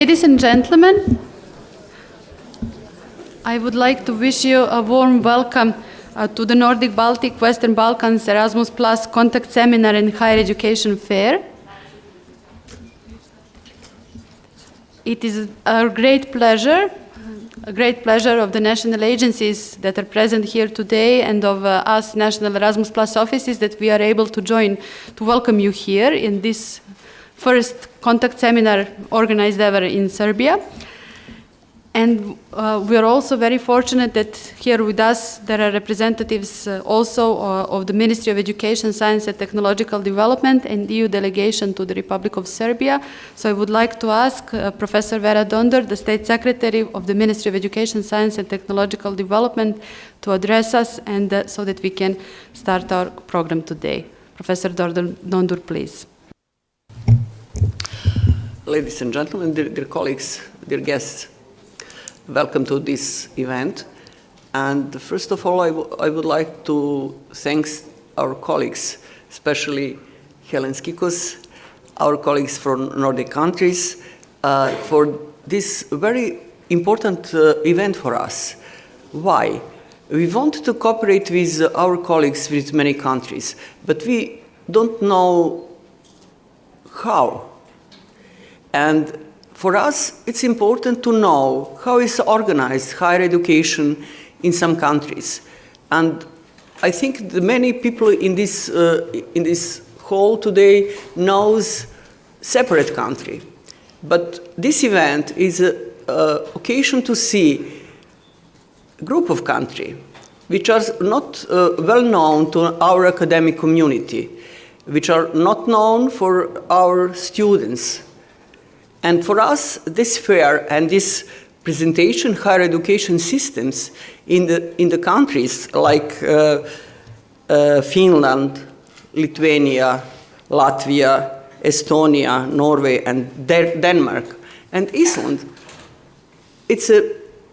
Ladies and gentlemen, I would like to wish you a warm welcome to the Nordic-Baltic Western Balkans Erasmus Plus Contact Seminar and Higher Education Fair. It is a great pleasure of the national agencies that are present here today and of us national Erasmus Plus offices that we are able to join to welcome you here in this first contact seminar organized ever in Serbia. And we are also very fortunate that here with us there are representatives also of the Ministry of Education, Science and Technological Development and EU delegation to the Republic of Serbia. So I would like to ask Professor Vera Dondor, the State Secretary of the Ministry of Education, Science and Technological Development, to address us and so that we can start our program today. Professor Dondor, please. Ladies and gentlemen, dear colleagues, dear guests, welcome to this event. And first of all, I would like to thank our colleagues, especially Helen Skikos, our colleagues from Nordic countries, for this very important event for us. Why? We want to cooperate with our colleagues with many countries, but we don't know how. And for us, it's important to know how is organized higher education in some countries. And I think that many people in this hall today knows separate country. But this event is an occasion to see a group of countries which are not well known to our academic community, which are not known for our students. And for us, this fair and this presentation, higher education systems in the countries like Finland, Lithuania, Latvia, Estonia, Norway, and Denmark, and Iceland, it's an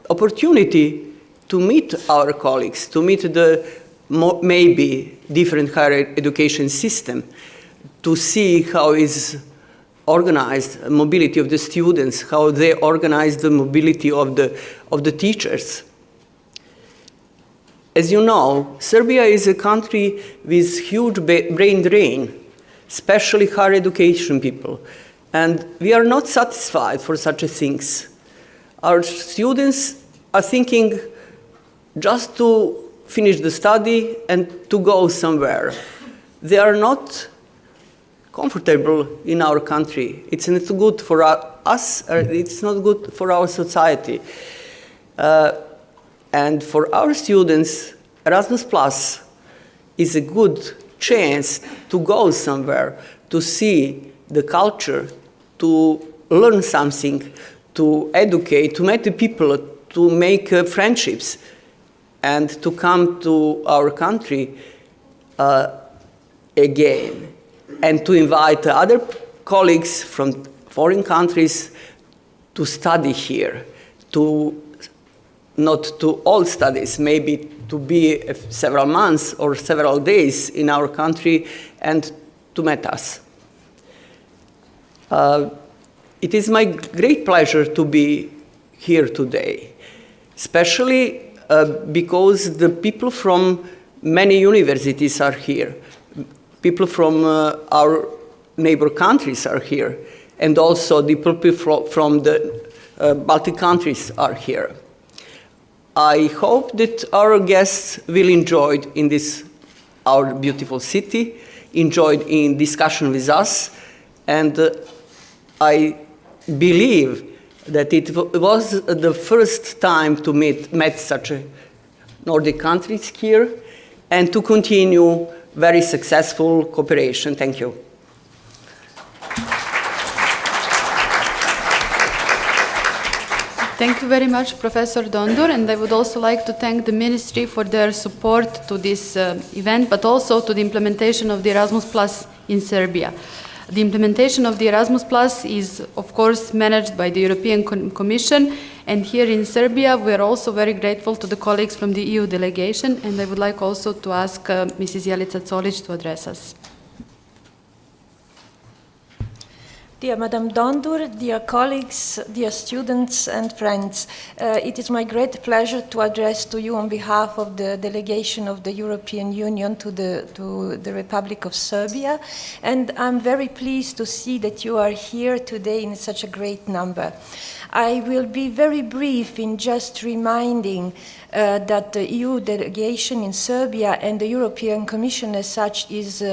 opportunity to meet our colleagues, to meet the maybe different higher education system, to see how is organized mobility of the students, how they organize the mobility of the teachers. As you know, Serbia is a country with huge brain drain, especially higher education people. And we are not satisfied for such things. Our students are thinking just to finish the study and to go somewhere. They are not comfortable in our country. It's not good for us, it's not good for our society. And for our students, Erasmus Plus is a good chance to go somewhere, to see the culture, to learn something, to educate, to meet the people, to make friendships, and to come to our country again. And to invite other colleagues from foreign countries to study here, not to all studies, maybe to be several months or several days in our country and to meet us. It is my great pleasure to be here today, especially because the people from many universities are here. People from our neighbor countries are here, and also the people from the Baltic countries are here. I hope that our guests will enjoy in this, our beautiful city, enjoyed in discussion with us, and I believe that it was the first time to meet such a Nordic countries here, and to continue very successful cooperation. Thank you. Thank you very much, Professor Dondor, and I would also like to thank the Ministry for their support to this event, but also to the implementation of the Erasmus Plus in Serbia. The implementation of the Erasmus Plus is, of course, managed by the European Commission, and here in Serbia we are also very grateful to the colleagues from the EU delegation, and I would like also to ask Mrs. Jelica Colic to address us. Dear Madam Dondur, dear colleagues, dear students and friends, it is my great pleasure to address to you on behalf of the delegation of the European Union to the Republic of Serbia, and I'm very pleased to see that you are here today in such a great number. I will be very brief in just reminding that the EU delegation in Serbia and the European Commission as such is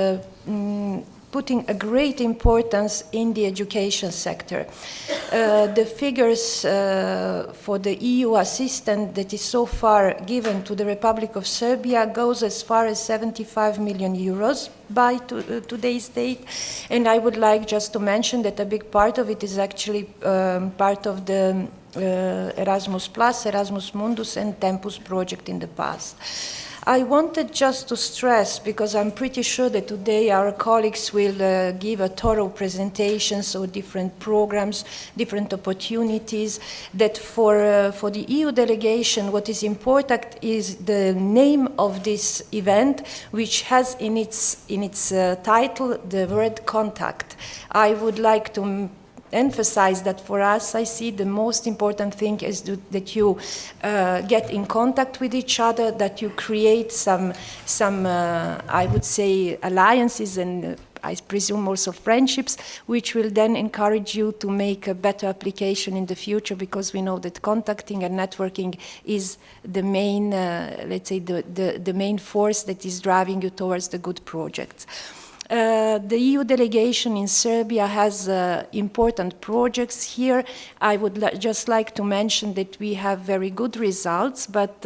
putting a great importance in the education sector. The figures for the EU assistance that is so far given to the Republic of Serbia goes as far as 75 million euros by today's date, and I would like just to mention that a big part of it is actually part of the Erasmus Plus, Erasmus Mundus and Tempus project in the past. I wanted just to stress, because I'm pretty sure that today our colleagues will give a thorough presentation of different programs, different opportunities, that for the EU delegation what is important is the name of this event, which has in its title the word contact. I would like to emphasize that for us, I see the most important thing is that you get in contact with each other, that you create some I would say, alliances and I presume also friendships, which will then encourage you to make a better application in the future, because we know that contacting and networking is the main, let's say, the main force that is driving you towards the good projects. The EU delegation in Serbia has important projects here. I would just like to mention that we have very good results, but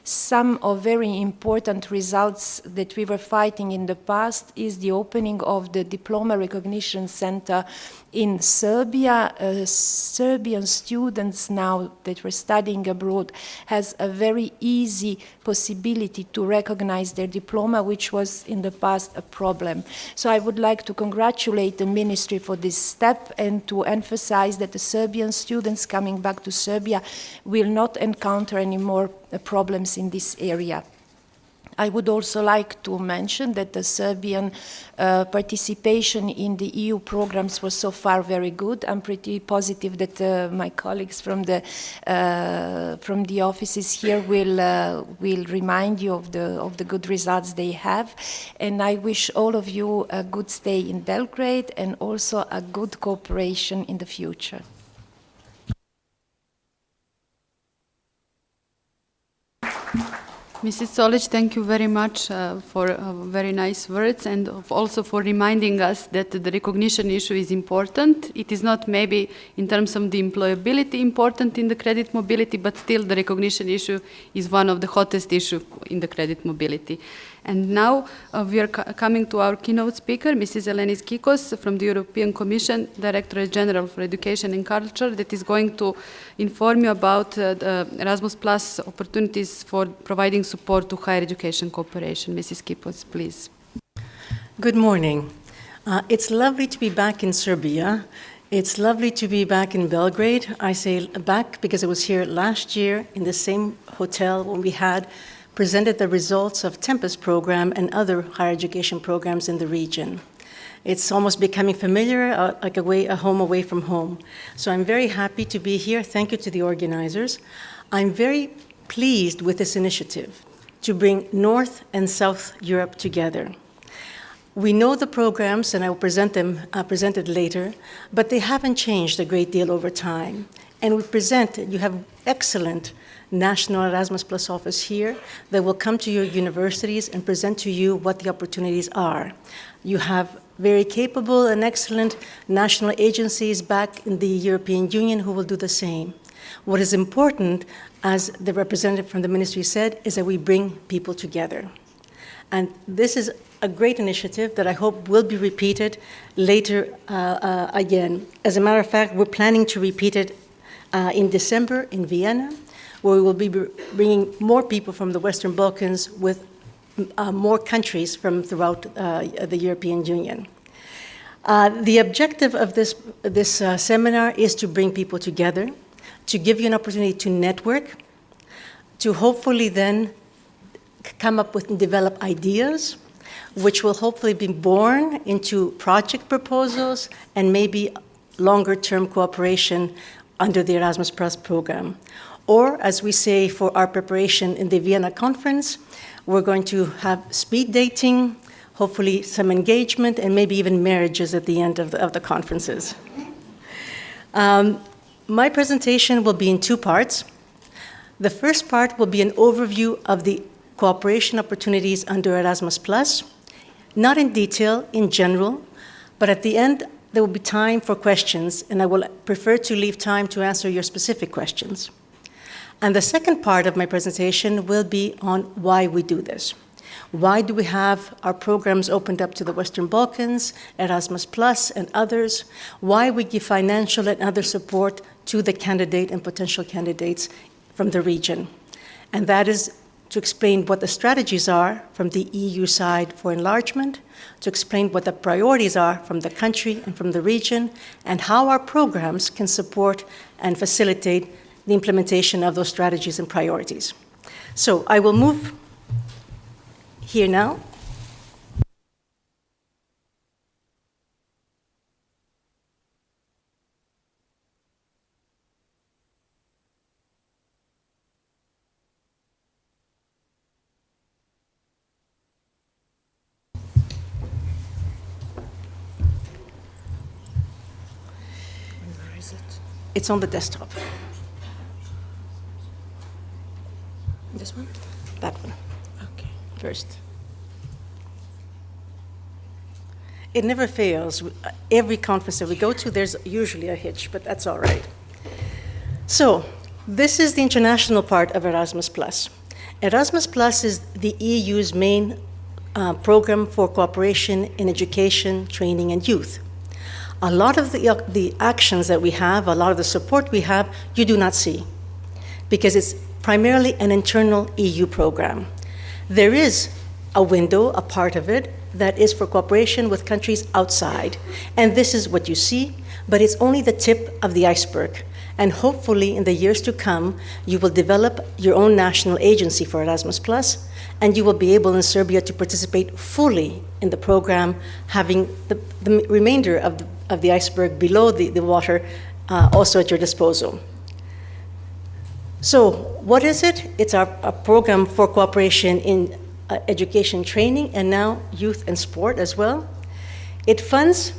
some of very important results that we were fighting in the past is the opening of the Diploma Recognition Center in Serbia. Serbian students now that were studying abroad has a very easy possibility to recognize their diploma, which was in the past a problem. So I would like to congratulate the Ministry for this step and to emphasize that the Serbian students coming back to Serbia will not encounter any more problems in this area. I would also like to mention that the Serbian participation in the EU programs was so far very good. I'm pretty positive that my colleagues from the offices here will remind you of the good results they have. And I wish all of you a good stay in Belgrade and also a good cooperation in the future. Mrs. Solic, thank you very much for very nice words, and also for reminding us that the recognition issue is important. It is not maybe in terms of the employability important in the credit mobility, but still the recognition issue is one of the hottest issues in the credit mobility. And now we are coming to our keynote speaker, Mrs. Elenis Kikos from the European Commission, Directorate General for Education and Culture, that is going to inform you about the Erasmus Plus opportunities for providing support to higher education cooperation. Mrs. Kikos, please. Good morning. It's lovely to be back in Serbia. It's lovely to be back in Belgrade. I say back because I was here last year in the same hotel when we had presented the results of Tempus program and other higher education programs in the region. It's almost becoming familiar, like a home away from home. So I'm very happy to be here. Thank you to the organizers. I'm very pleased with this initiative to bring North and South Europe together. We know the programs, and I will present them presented later, but they haven't changed a great deal over time. And you have excellent National Erasmus Plus office here that will come to your universities and present to you what the opportunities are. You have very capable and excellent national agencies back in the European Union who will do the same. What is important, as the representative from the ministry said, is that we bring people together. And this is a great initiative that I hope will be repeated later again. As a matter of fact, we're planning to repeat it in December in Vienna, where we will be bringing more people from the Western Balkans with more countries from throughout the European Union. The objective of this seminar is to bring people together, to give you an opportunity to network, to hopefully then come up with and develop ideas, which will hopefully be born into project proposals and maybe longer-term cooperation under the Erasmus Plus program. Or, as we say for our preparation in the Vienna conference, we're going to have speed dating, hopefully some engagement, and maybe even marriages at the end of the conferences. My presentation will be in two parts. The first part will be an overview of the cooperation opportunities under Erasmus Plus, not in detail, in general, but at the end there will be time for questions, and I will prefer to leave time to answer your specific questions. And the second part of my presentation will be on why we do this. Why do we have our programs opened up to the Western Balkans, Erasmus Plus, and others? Why we give financial and other support to the candidate and potential candidates from the region. And that is to explain what the strategies are from the EU side for enlargement, to explain what the priorities are from the country and from the region, and how our programs can support and facilitate the implementation of those strategies and priorities. So I will move here now. Where is it? It's on the desktop. This one? That one. Okay. First. It never fails. Every conference that we go to, there's usually a hitch, but that's all right. So, this is the international part of Erasmus+. Erasmus+ is the EU's main program for cooperation in education, training, and youth. A lot of the actions that we have, a lot of the support we have, you do not see, because it's primarily an internal EU program. There is a window, a part of it, that is for cooperation with countries outside. And this is what you see, but it's only the tip of the iceberg. And hopefully, in the years to come, you will develop your own national agency for Erasmus+, and you will be able in Serbia to participate fully in the program, having the remainder of the iceberg below the water also at your disposal. So what is it? It's our program for cooperation in education training, and now youth and sport as well. It funds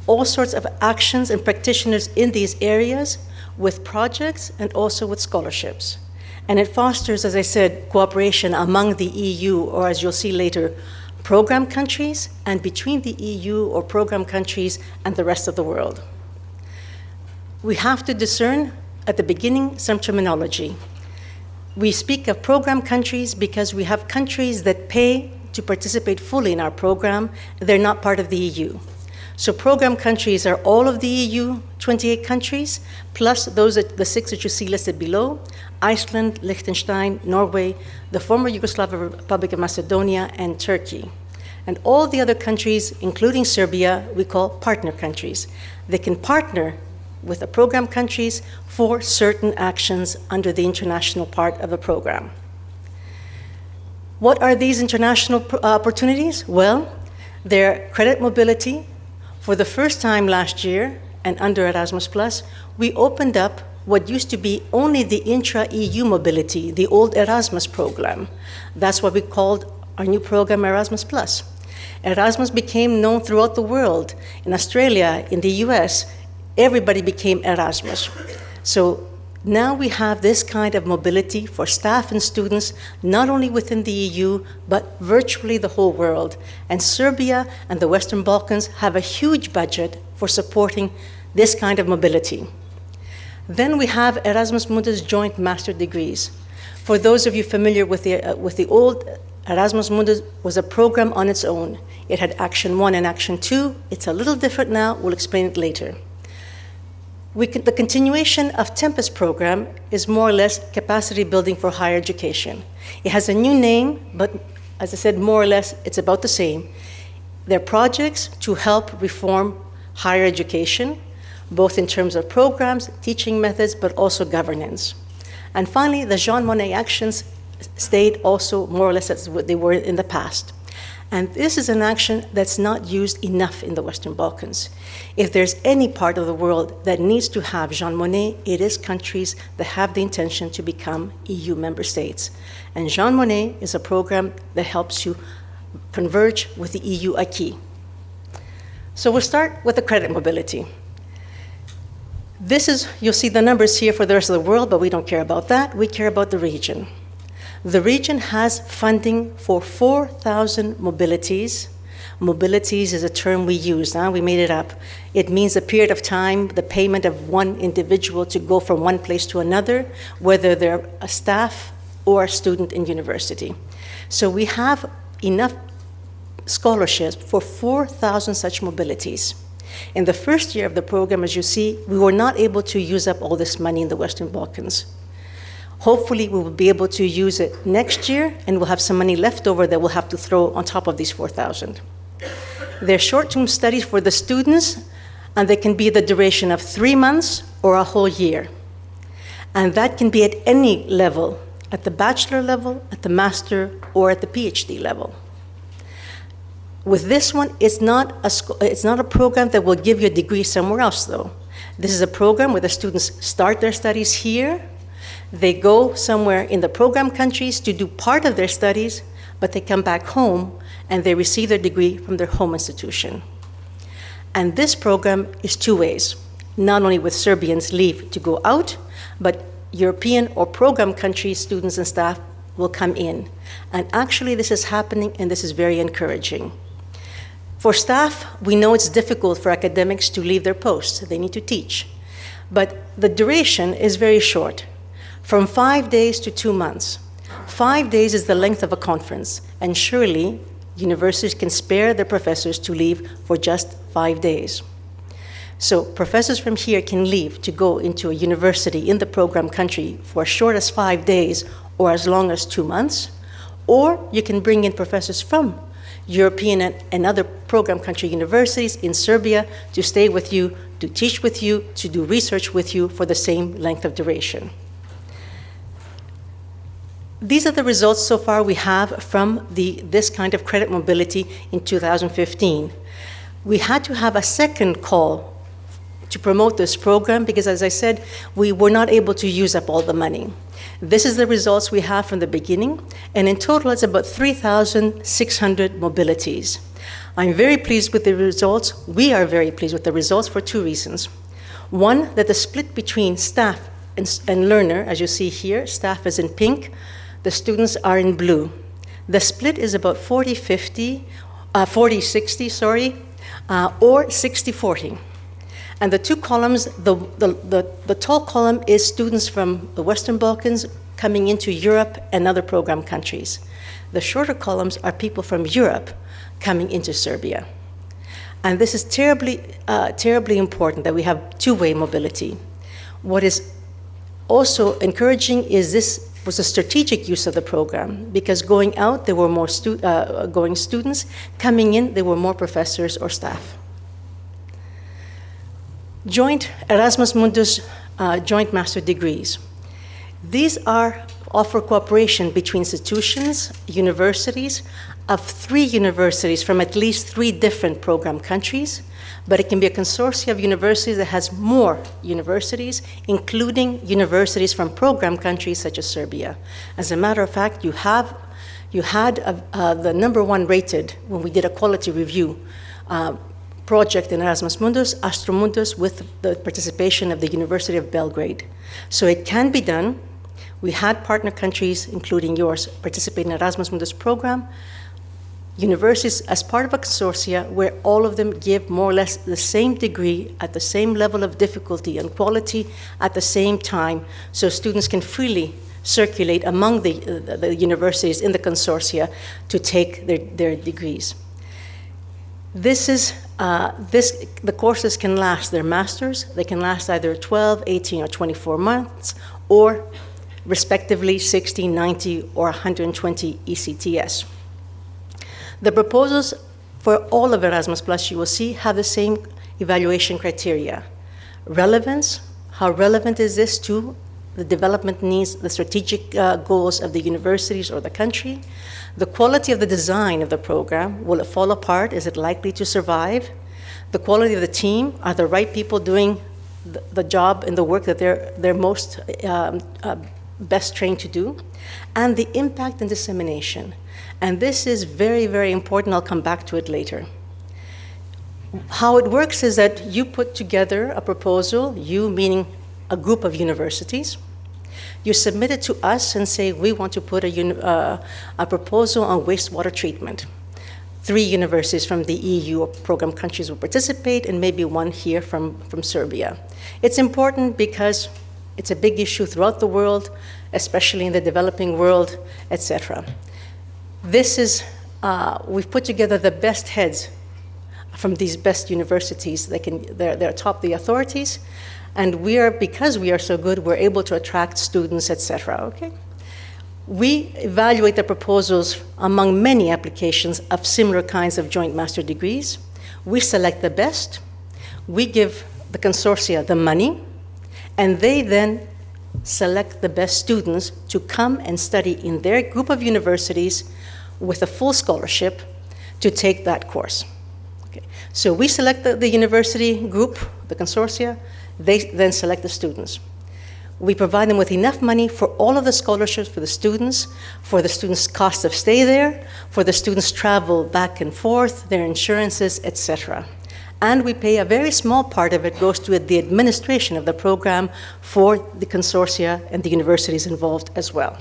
all sorts of actions and practitioners in these areas with projects and also with scholarships. And it fosters, as I said, cooperation among the EU, or as you'll see later, program countries, and between the EU or program countries and the rest of the world. We have to discern at the beginning some terminology. We speak of program countries because we have countries that pay to participate fully in our program. They're not part of the EU. So program countries are all of the EU 28 countries, plus the 6 that you see listed below: Iceland, Liechtenstein, Norway, the former Yugoslav Republic of Macedonia, and Turkey. And all the other countries, including Serbia, we call partner countries. They can partner with the program countries for certain actions under the international part of the program. What are these international opportunities? Well, they're credit mobility. For the first time last year, and under Erasmus+, we opened up what used to be only the intra-EU mobility, the old Erasmus program. That's what we called our new program, Erasmus+. Erasmus became known throughout the world. In Australia, in the US, everybody became Erasmus. So now we have this kind of mobility for staff and students, not only within the EU, but virtually the whole world. And Serbia and the Western Balkans have a huge budget for supporting this kind of mobility. Then we have Erasmus Mundus joint master degrees. For those of you familiar with the old Erasmus Mundus was a program on its own. It had Action 1 and Action 2. It's a little different now. We'll explain it later. The continuation of Tempest program is more or less capacity building for higher education. It has a new name, but as I said, more or less, it's about the same. They're projects to help reform higher education, both in terms of programs, teaching methods, but also governance. And finally, the Jean Monnet actions stayed also more or less as what they were in the past. And this is an action that's not used enough in the Western Balkans. If there's any part of the world that needs to have Jean Monnet, it is countries that have the intention to become EU member states. And Jean Monnet is a program that helps you converge with the EU acquis. So we'll start with the credit mobility. This is, you'll see the numbers here for the rest of the world, but we don't care about that. We care about the region. The region has funding for 4,000 mobilities. Mobilities is a term we use, we made it up. It means a period of time, the payment of one individual to go from one place to another, whether they're a staff or a student in university. So we have enough scholarships for 4,000 such mobilities. In the first year of the program, as you see, we were not able to use up all this money in the Western Balkans. Hopefully, we will be able to use it next year, and we'll have some money left over that we'll have to throw on top of these 4,000. They're short-term studies for the students, and they can be the duration of 3 months or a whole year. And that can be at any level, at the bachelor level, at the master, or at the PhD level. With this one, it's not a program that will give you a degree somewhere else, though. This is a program where the students start their studies here. They go somewhere in the program countries to do part of their studies, but they come back home and they receive their degree from their home institution. And this program is two ways. Not only with Serbians leave to go out, but European or program country students and staff will come in. And actually this is happening, and this is very encouraging. For staff, we know it's difficult for academics to leave their posts. They need to teach. But the duration is very short, from 5 days to 2 months. 5 days is the length of a conference, and surely universities can spare their professors to leave for just 5 days. So professors from here can leave to go into a university in the program country for as short as 5 days or as long as 2 months, or you can bring in professors from European and other program country universities in Serbia to stay with you, to teach with you, to do research with you for the same length of duration. These are the results so far we have from this kind of credit mobility in 2015. We had to have a second call to promote this program because, as I said, we were not able to use up all the money. This is the results we have from the beginning, and in total it's about 3,600 mobilities. I'm very pleased with the results. We are very pleased with the results for two reasons. One, that the split between staff and learner, as you see here, staff is in pink, the students are in blue. The split is about 40-60, or 60-40. And the two columns, the tall column is students from the Western Balkans coming into Europe and other program countries. The shorter columns are people from Europe coming into Serbia. And this is terribly important that we have two-way mobility. What is also encouraging is this was a strategic use of the program, because going out, there were more going students. Coming in, there were more professors or staff. Joint Erasmus Mundus joint master degrees. These offer cooperation between institutions, universities, of 3 universities from at least 3 different program countries, but it can be a consortium of universities that has more universities, including universities from program countries such as Serbia. As a matter of fact, you had the #1 rated when we did a quality review project in Erasmus Mundus, Astro Mundus, with the participation of the University of Belgrade. So it can be done. We had partner countries, including yours, participate in Erasmus Mundus program. Universities as part of a consortia where all of them give more or less the same degree at the same level of difficulty and quality at the same time, so students can freely circulate among the universities in the consortia to take their degrees. The courses can last, they're masters, they can last either 12, 18, or 24 months, or respectively 60, 90, or 120 ECTS. The proposals for all of Erasmus Plus, you will see, have the same evaluation criteria. Relevance, how relevant is this to the development needs, the strategic goals of the universities or the country. The quality of the design of the program, will it fall apart? Is it likely to survive? The quality of the team, are the right people doing the job and the work that they're most best trained to do? And the impact and dissemination. And this is very, very important. I'll come back to it later. How it works is that you put together a proposal, you meaning a group of universities. You submit it to us and say, we want to put a proposal on wastewater treatment. 3 universities from the EU program countries will participate, and maybe 1 here from Serbia. It's important because it's a big issue throughout the world, especially in the developing world, etc. This is, we've put together the best heads from these best universities. They're top the authorities, and because we are so good, we're able to attract students, etc. Okay? We evaluate the proposals among many applications of similar kinds of joint master degrees. We select the best. We give the consortia the money, and they then select the best students to come and study in their group of universities with a full scholarship to take that course. Okay. So we select the university group, the consortia, they then select the students. We provide them with enough money for all of the scholarships for the students' cost of stay there, for the students' travel back and forth, their insurances, etc. And we pay a very small part of it goes to the administration of the program for the consortia and the universities involved as well.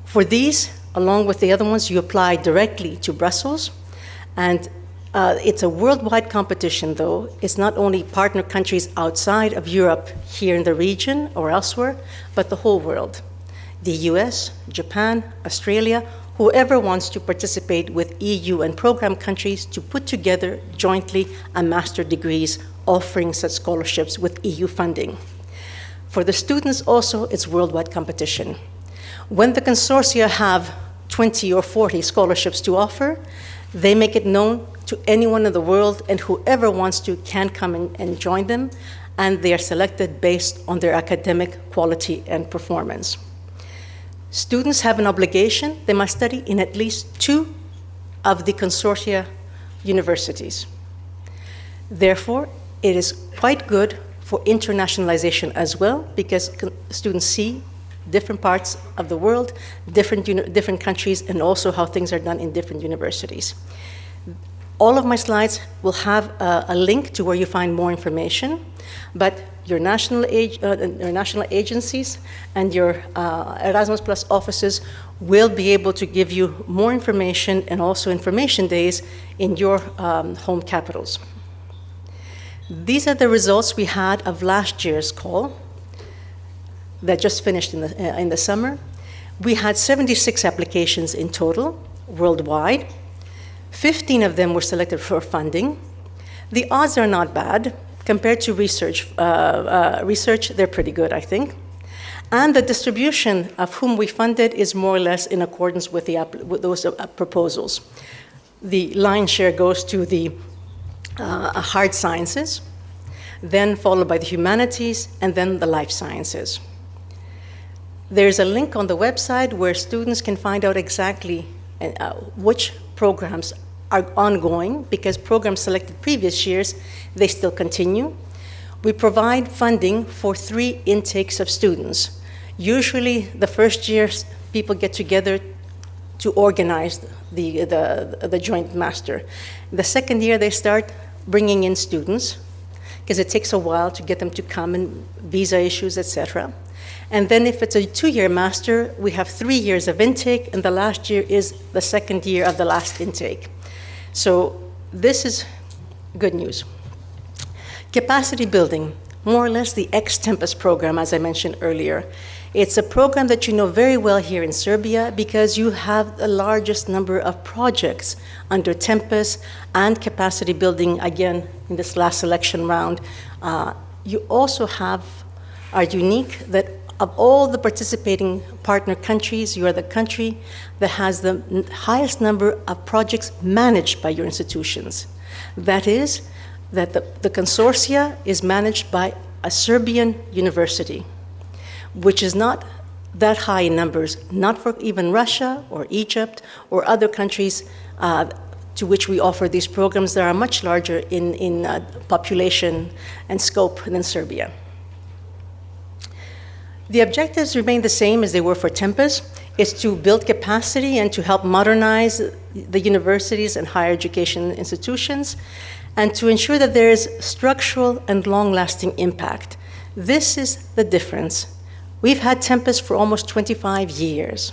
For these, along with the other ones, you apply directly to Brussels, and it's a worldwide competition, though. It's not only partner countries outside of Europe, here in the region or elsewhere, but the whole world. The US, Japan, Australia, whoever wants to participate with EU and program countries to put together jointly a master's degrees offering such scholarships with EU funding. For the students also, it's worldwide competition. When the consortia have 20 or 40 scholarships to offer, they make it known to anyone in the world, and whoever wants to can come and join them, and they are selected based on their academic quality and performance. Students have an obligation. They must study in at least 2 of the consortia universities. Therefore, it is quite good for internationalization as well, because students see different parts of the world, different countries, and also how things are done in different universities. All of my slides will have a link to where you find more information, but your national agencies and your Erasmus Plus offices will be able to give you more information and also information days in your home capitals. These are the results we had of last year's call that just finished in the summer. We had 76 applications in total worldwide. 15 of them were selected for funding. The odds are not bad. Compared to research, they're pretty good, I think. And the distribution of whom we funded is more or less in accordance with those proposals. The lion's share goes to the hard sciences, then followed by the humanities, and then the life sciences. There's a link on the website where students can find out exactly which programs are ongoing, because programs selected previous years, they still continue. We provide funding for 3 intakes of students. Usually, the first year, people get together to organize the joint master. The second year, they start bringing in students, because it takes a while to get them to come, and visa issues, etc. And then if it's a 2-year master, we have 3 years of intake, and the last year is the second year of the last intake. So this is good news. Capacity building, more or less the ex-Tempus program, as I mentioned earlier. It's a program that you know very well here in Serbia, because you have the largest number of projects under Tempus and capacity building, again, in this last selection round. You also are unique that of all the participating partner countries, you are the country that has the highest number of projects managed by your institutions. That is, that the consortia is managed by a Serbian university, which is not that high in numbers, not for even Russia or Egypt or other countries to which we offer these programs that are much larger in population and scope than Serbia. The objectives remain the same as they were for Tempus. It's to build capacity and to help modernize the universities and higher education institutions, and to ensure that there is structural and long-lasting impact. This is the difference. We've had Tempus for almost 25 years.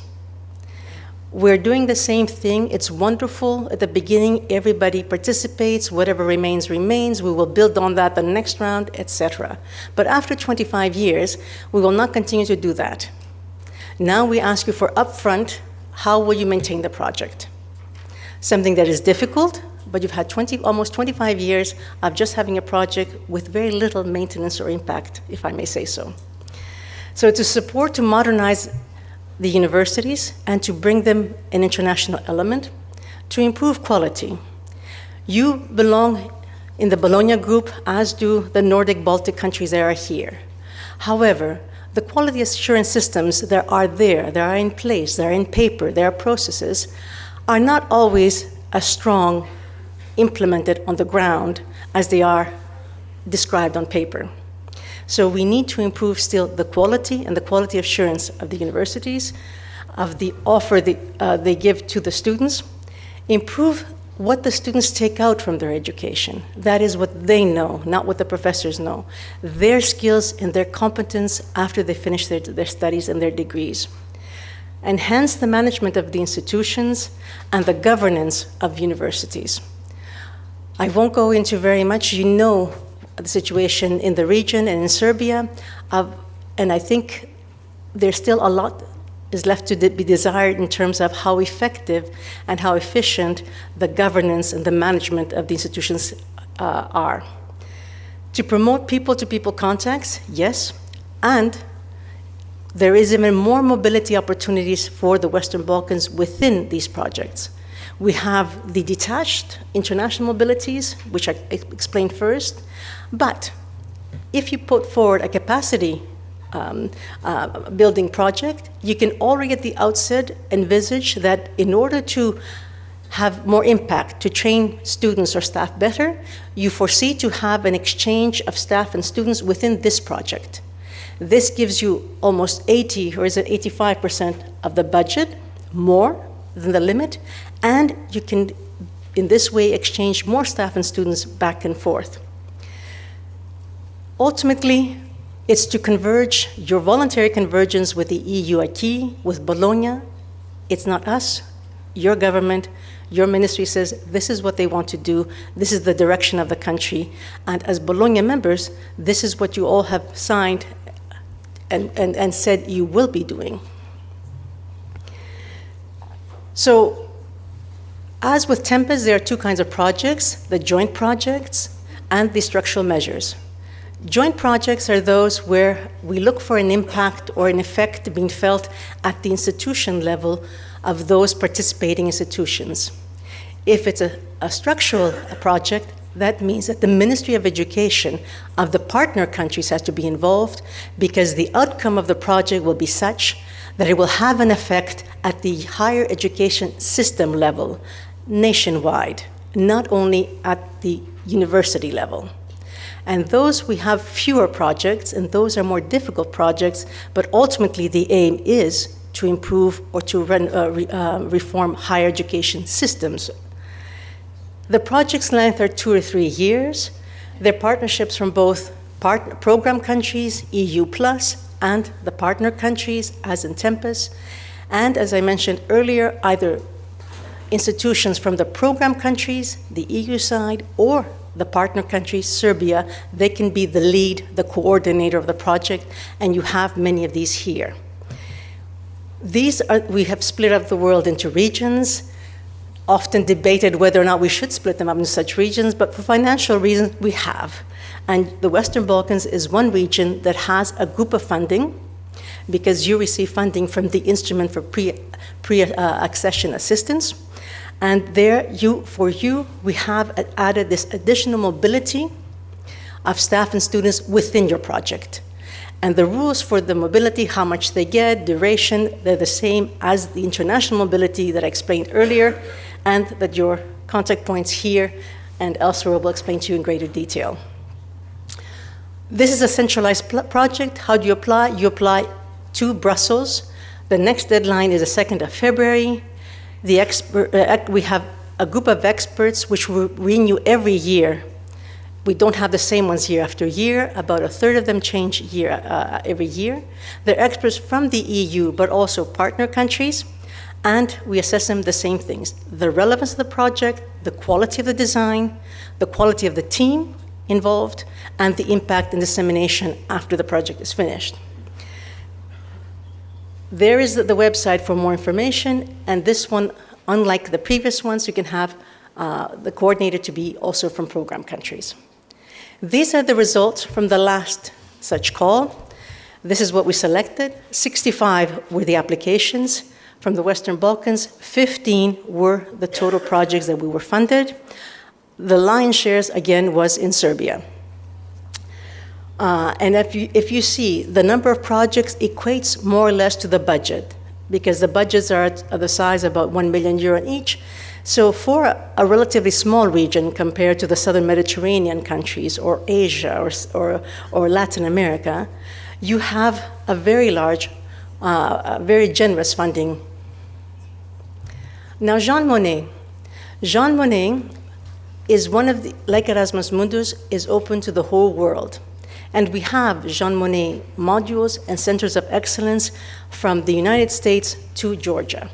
We're doing the same thing. It's wonderful. At the beginning, everybody participates. Whatever remains, remains. We will build on that the next round, etc. But after 25 years, we will not continue to do that. Now we ask you for upfront, how will you maintain the project? Something that is difficult, but you've had almost 25 years of just having a project with very little maintenance or impact, if I may say so. So to support, to modernize the universities and to bring them an international element, to improve quality. You belong in the Bologna group, as do the Nordic-Baltic countries that are here. However, the quality assurance systems that are there, that are in place, that are in paper, that are processes, are not always as strong implemented on the ground as they are described on paper. So we need to improve still the quality and the quality assurance of the universities, of the offer they give to the students, improve what the students take out from their education. That is what they know, not what the professors know. Their skills and their competence after they finish their studies and their degrees. Enhance the management of the institutions and the governance of universities. I won't go into very much. You know the situation in the region and in Serbia, and I think there's still a lot is left to be desired in terms of how effective and how efficient the governance and the management of the institutions are. To promote people-to-people contacts, yes, and there is even more mobility opportunities for the Western Balkans within these projects. We have the detached international mobilities, which I explained first, but if you put forward a capacity building project, you can already at the outset envisage that in order to have more impact, to train students or staff better, you foresee to have an exchange of staff and students within this project. This gives you almost 80, or is it 85% of the budget, more than the limit, and you can, in this way, exchange more staff and students back and forth. Ultimately, it's to converge your voluntary convergence with the EU acquis, with Bologna. It's not us, your government, your ministry says this is what they want to do, this is the direction of the country, and as Bologna members, this is what you all have signed and said you will be doing. So, as with Tempus, there are two kinds of projects, the joint projects and the structural measures. Joint projects are those where we look for an impact or an effect being felt at the institution level of those participating institutions. If it's a structural project, that means that the Ministry of Education of the partner countries has to be involved, because the outcome of the project will be such that it will have an effect at the higher education system level, nationwide, not only at the university level. And those, we have fewer projects, and those are more difficult projects, but ultimately the aim is to improve or to reform higher education systems. The project's length are 2 or 3 years. They're partnerships from both program countries, EU+, and the partner countries, as in Tempus. And as I mentioned earlier, either institutions from the program countries, the EU side, or the partner country, Serbia, they can be the lead, the coordinator of the project, and you have many of these here. We have split up the world into regions, often debated whether or not we should split them up into such regions, but for financial reasons, we have. And the Western Balkans is one region that has a group of funding, because you receive funding from the Instrument for Pre-Accession Assistance. And there, we have added this additional mobility of staff and students within your project. And the rules for the mobility, how much they get, duration, they're the same as the international mobility that I explained earlier, and that your contact points here and elsewhere will explain to you in greater detail. This is a centralized project. How do you apply? You apply to Brussels. The next deadline is the 2nd of February. We have a group of experts which we renew every year. We don't have the same ones year after year. About a third of them change every year. They're experts from the EU, but also partner countries, and we assess them the same things: the relevance of the project, the quality of the design, the quality of the team involved, and the impact and dissemination after the project is finished. There is the website for more information, and this one, unlike the previous ones, you can have the coordinator to be also from program countries. These are the results from the last such call. This is what we selected. 65 were the applications from the Western Balkans. 15 were the total projects that we were funded. The lion's share, again, was in Serbia. And if you see, the number of projects equates more or less to the budget, because the budgets are the size of about €1 million each. So for a relatively small region compared to the southern Mediterranean countries or Asia or Latin America, you have a very large, very generous funding. Now, Jean Monnet. Jean Monnet is one of the, like Erasmus Mundus, is open to the whole world. And we have Jean Monnet modules and centers of excellence from the United States to Georgia.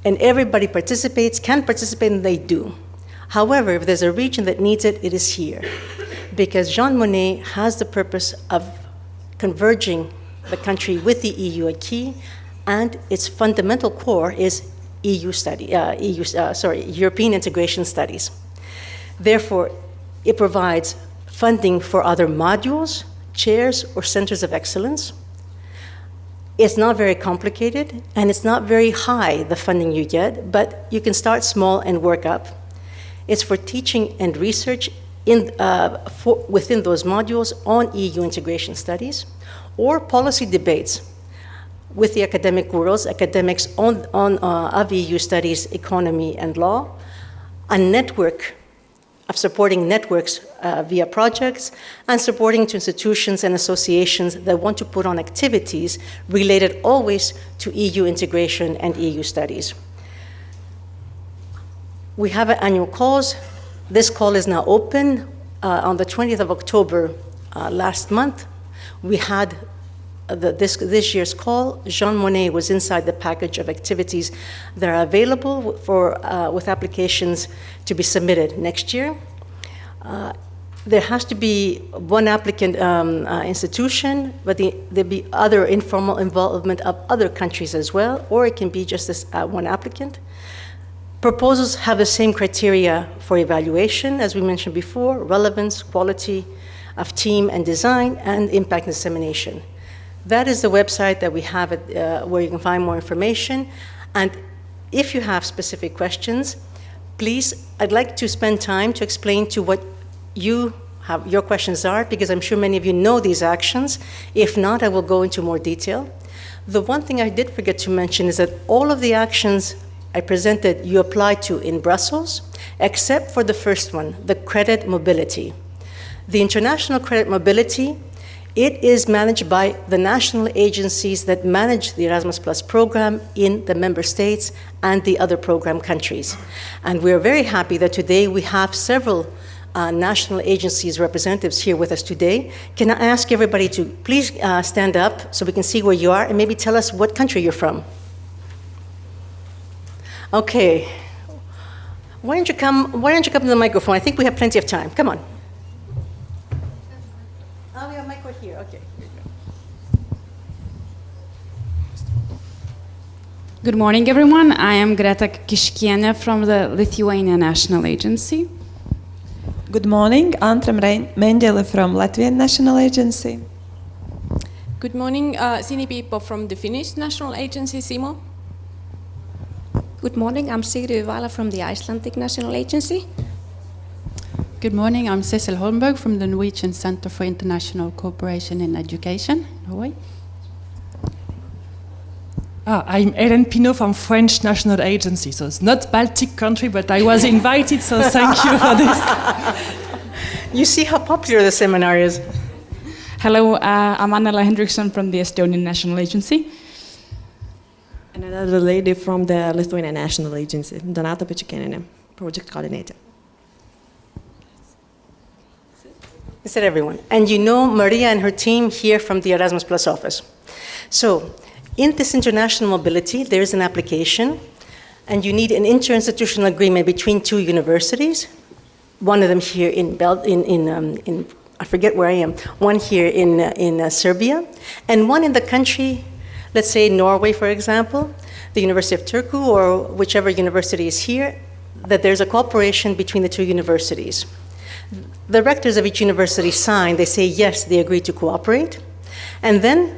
And everybody participates, can participate, and they do. However, if there's a region that needs it, it is here. Because Jean Monnet has the purpose of converging the country with the EU acquis, and its fundamental core is European integration studies. Therefore, it provides funding for other modules, chairs, or centers of excellence. It's not very complicated, and it's not very high, the funding you get, but you can start small and work up. It's for teaching and research within those modules on EU integration studies, or policy debates with the academic worlds, academics of EU studies, economy, and law, a network of supporting networks via projects, and supporting to institutions and associations that want to put on activities related always to EU integration and EU studies. We have annual calls. This call is now open. On the 20th of October last month, we had this year's call. Jean Monnet was inside the package of activities that are available with applications to be submitted next year. There has to be one applicant institution, but there'll be other informal involvement of other countries as well, or it can be just this one applicant. Proposals have the same criteria for evaluation, as we mentioned before: relevance, quality of team and design, and impact and dissemination. That is the website that we have where you can find more information. And if you have specific questions, please, I'd like to spend time to explain to what your questions are, because I'm sure many of you know these actions. If not, I will go into more detail. The one thing I did forget to mention is that all of the actions I presented you apply to in Brussels, except for the first one, the credit mobility. The international credit mobility, it is managed by the national agencies that manage the Erasmus Plus program in the member states and the other program countries. And we're very happy that today we have several national agencies representatives here with us today. Can I ask everybody to please stand up so we can see where you are, and maybe tell us what country you're from? Okay. Why don't you come to the microphone? I think we have plenty of time. Come on. Oh, we have a mic right here. Okay. Good morning, everyone. I am Greta Kiškienė from the Lithuania National Agency. Good morning. Antra Mendele from Latvian National Agency. Good morning. Sini Piippo from the Finnish National Agency, SIMO. Good morning. I'm Sigrid Vala from the Icelandic National Agency. Good morning, I'm Cecil Holmberg from the Norwegian Center for International Cooperation in Education, Norway. I'm Hélène Pinault from French National Agency, so it's not Baltic country, but I was invited, so thank you for this. You see how popular the seminar is. Hello, I'm Annela Hendriksson from the Estonian National Agency. And another lady from the Lithuanian National Agency, Donata Pečiukėnienė, project coordinator. I said everyone. And you know Maria and her team here from the Erasmus Plus office. So, in this international mobility, there is an application, and you need an interinstitutional agreement between two universities. One of them here in I forget where I am. One here in Serbia, and one in the country, let's say Norway, for example, the University of Turku, or whichever university is here, that there's a cooperation between the two universities. The rectors of each university sign, they say yes, they agree to cooperate, and then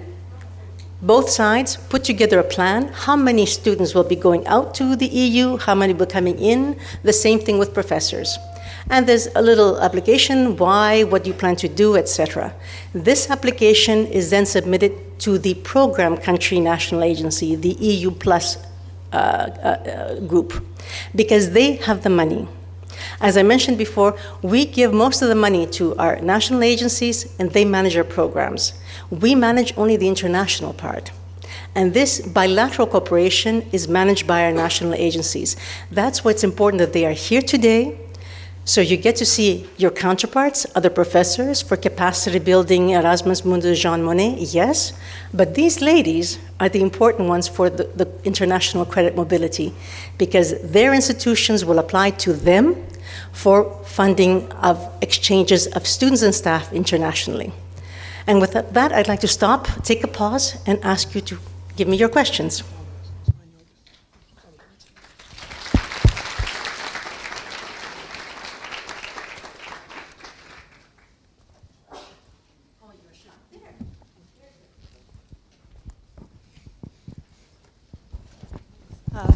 both sides put together a plan, how many students will be going out to the EU, how many will be coming in, the same thing with professors. And there's a little application, why, what do you plan to do, etc. This application is then submitted to the program country national agency, the EU Plus group, because they have the money. As I mentioned before, we give most of the money to our national agencies and they manage our programs. We manage only the international part. And this bilateral cooperation is managed by our national agencies. That's why it's important that they are here today. So you get to see your counterparts, other professors, for capacity building, Erasmus Mundus, Jean Monnet, yes. But these ladies are the important ones for the international credit mobility, because their institutions will apply to them for funding of exchanges of students and staff internationally. And with that, I'd like to stop, take a pause, and ask you to give me your questions.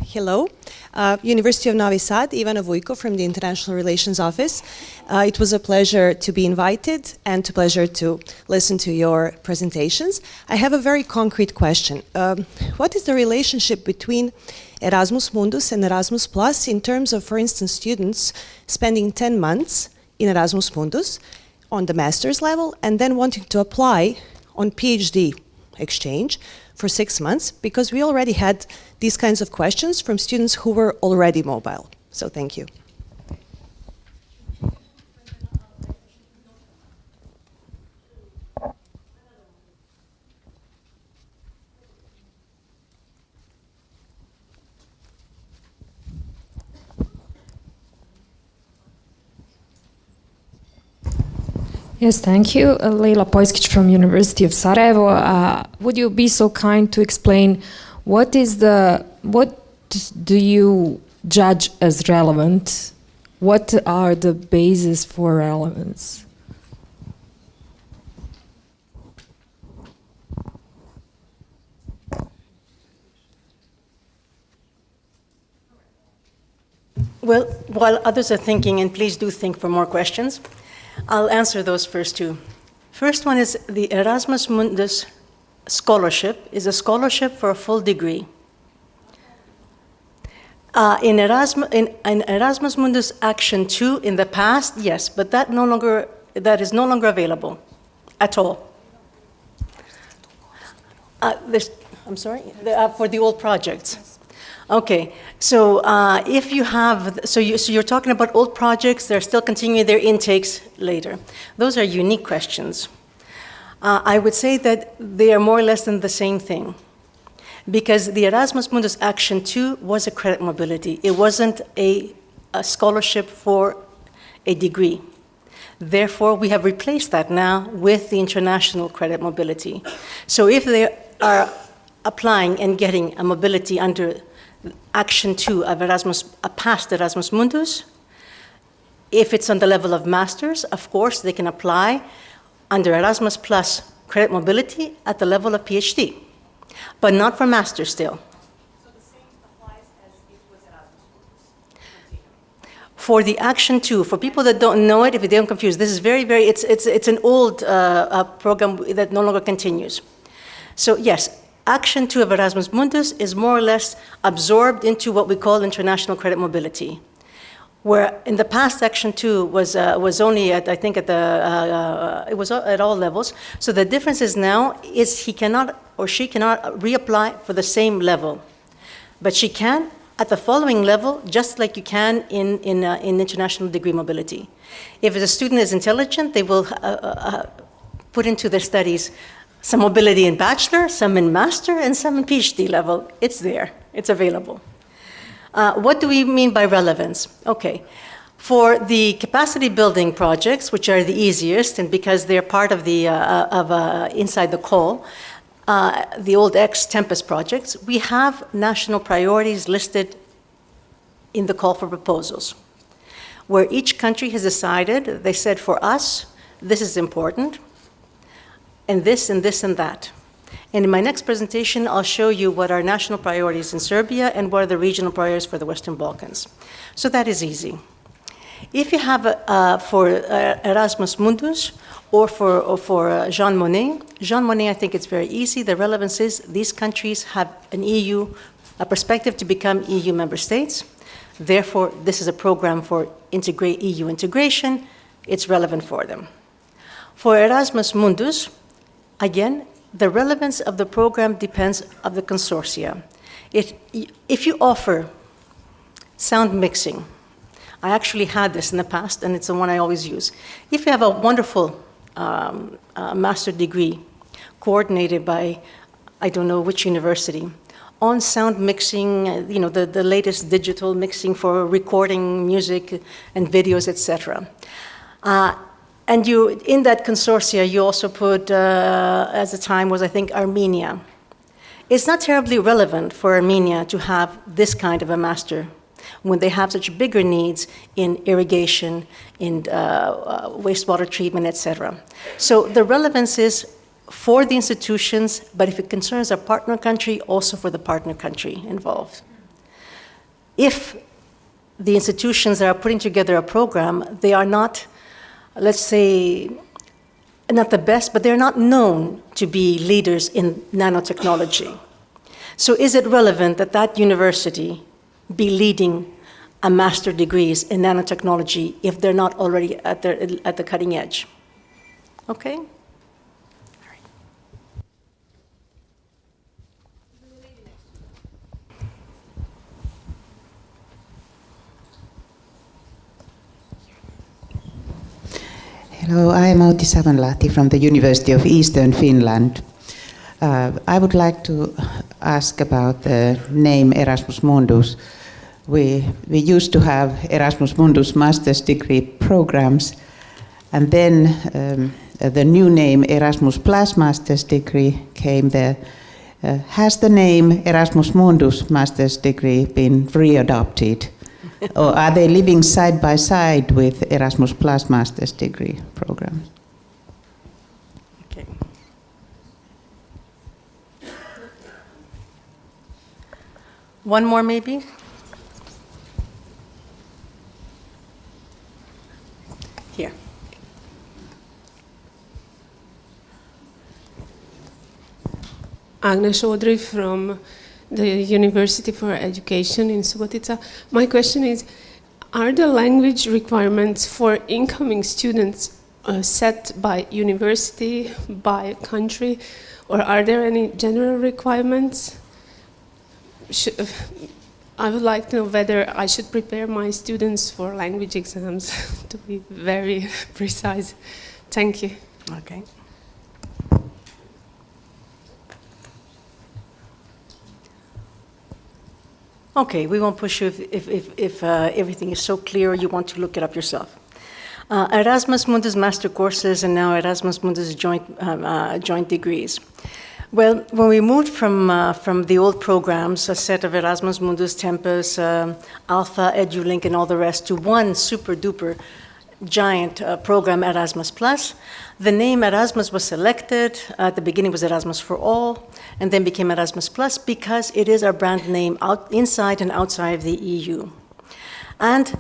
Hello. University of Novi Sad, Ivana Vujko from the International Relations Office. It was a pleasure to be invited and a pleasure to listen to your presentations. I have a very concrete question. What is the relationship between Erasmus Mundus and Erasmus Plus in terms of, for instance, students spending 10 months in Erasmus Mundus on the master's level and then wanting to apply on PhD exchange for 6 months, because we already had these kinds of questions from students who were already mobile. So thank you. Yes, thank you. Leila Pojskić from University of Sarajevo. Would you be so kind to explain what do you judge as relevant? What are the bases for relevance? Well, while others are thinking, and please do think for more questions, I'll answer those first two. First one is the Erasmus Mundus scholarship is a scholarship for a full degree. In Erasmus Mundus Action 2 in the past, yes, but that is no longer available at all. I'm sorry, for the old projects. Okay, so if you have, so you're talking about old projects, they're still continuing their intakes later. Those are unique questions. I would say that they are more or less than the same thing, because the Erasmus Mundus Action 2 was a credit mobility. It wasn't a scholarship for a degree. Therefore, we have replaced that now with the international credit mobility. So if they are applying and getting a mobility under Action 2 of Erasmus, past Erasmus Mundus, if it's on the level of masters, of course, they can apply under Erasmus Plus credit mobility at the level of PhD, but not for masters still. So the same applies as it was Erasmus Mundus? for the Action 2, for people that don't know it, if they don't confuse, this is it's an old program that no longer continues. So yes, Action 2 of Erasmus Mundus is more or less absorbed into what we call international credit mobility, where in the past Action 2 was only at, I think, it was at all levels. So the difference is now is he cannot or she cannot reapply for the same level, but she can at the following level, just like you can in international degree mobility. If a student is intelligent, they will put into their studies some mobility in bachelor, some in master, and some in PhD level. It's there, it's available. What do we mean by relevance? Okay, for the capacity building projects, which are the easiest, and because they're part of the inside the call, the old ex-Tempest projects, we have national priorities listed in the call for proposals, where each country has decided, they said, for us, this is important, and this and this and that. And in my next presentation, I'll show you what are national priorities in Serbia and what are the regional priorities for the Western Balkans. So that is easy. If you have for Erasmus Mundus or for Jean Monnet, I think it's very easy. The relevance is these countries have an EU, a perspective to become EU member states. Therefore, this is a program for EU integration. It's relevant for them. For Erasmus Mundus, again, the relevance of the program depends on the consortia. If you offer sound mixing, I actually had this in the past, and it's the one I always use. If you have a wonderful master degree coordinated by, I don't know which university, on sound mixing, the latest digital mixing for recording music and videos, etc. And you, in that consortia, you also put, as the time was, I think, Armenia. It's not terribly relevant for Armenia to have this kind of a master when they have such bigger needs in irrigation, in wastewater treatment, etc. So the relevance is for the institutions, but if it concerns a partner country, also for the partner country involved. If the institutions that are putting together a program, they are not, let's say, not the best, but they're not known to be leaders in nanotechnology. So is it relevant that that university be leading a master degrees in nanotechnology if they're not already at the cutting edge? Okay? Hello, I am Outi Savanlahti from the University of Eastern Finland. I would like to ask about the name Erasmus Mundus. We used to have Erasmus Mundus master's degree programs, and then the new name Erasmus Plus master's degree came there. Has the name Erasmus Mundus master's degree been readopted? Or are they living side by side with Erasmus Plus master's degree programs? Okay. One more, maybe? Here. Agnes Chaudhry from the University for Education in Subotica. My question is, are the language requirements for incoming students set by university, by country, or are there any general requirements? I would like to know whether I should prepare my students for language exams, to be very precise. Thank you. Okay. Okay, we won't push you if everything is so clear you want to look it up yourself. Erasmus Mundus master courses and now Erasmus Mundus joint degrees. Well, when we moved from the old programs, a set of Erasmus Mundus, Tempus, Alpha, EduLink, and all the rest, to one super duper giant program, Erasmus Plus, the name Erasmus was selected. At the beginning was Erasmus for All, and then became Erasmus Plus because it is our brand name inside and outside of the EU. And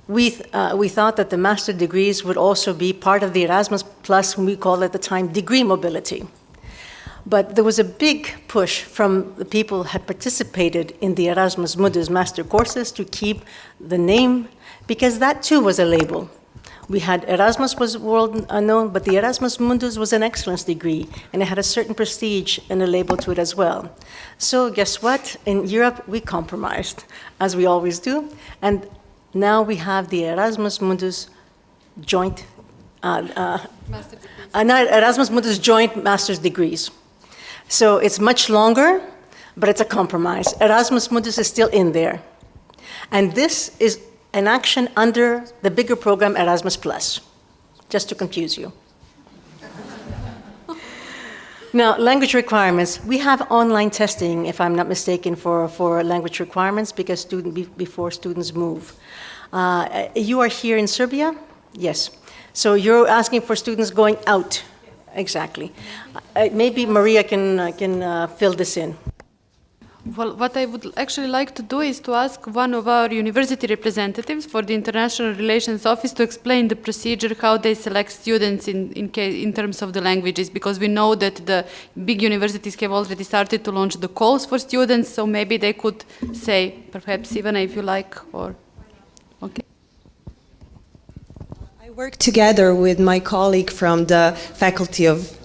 we thought that the master degrees would also be part of the Erasmus Plus, when we called at the time degree mobility. But there was a big push from the people who had participated in the Erasmus Mundus master courses to keep the name, because that too was a label. We had Erasmus was world known, but the Erasmus Mundus was an excellence degree, and it had a certain prestige and a label to it as well. So guess what? In Europe, we compromised, as we always do, and now we have the Erasmus Mundus joint, Erasmus Mundus joint master's degrees. So it's much longer, but it's a compromise. Erasmus Mundus is still in there. And this is an action under the bigger program Erasmus Plus, just to confuse you. Now, language requirements. We have online testing, if I'm not mistaken, for language requirements because before students move. You are here in Serbia? Yes. So you're asking for students going out. Exactly. Maybe Maria can fill this in. Well, what I would actually like to do is to ask one of our university representatives for the International Relations Office to explain the procedure, how they select students in terms of the languages, because we know that the big universities have already started to launch the calls for students, so maybe they could say, perhaps Ivana, if you like, or... Okay. I work together with my colleague from the Faculty of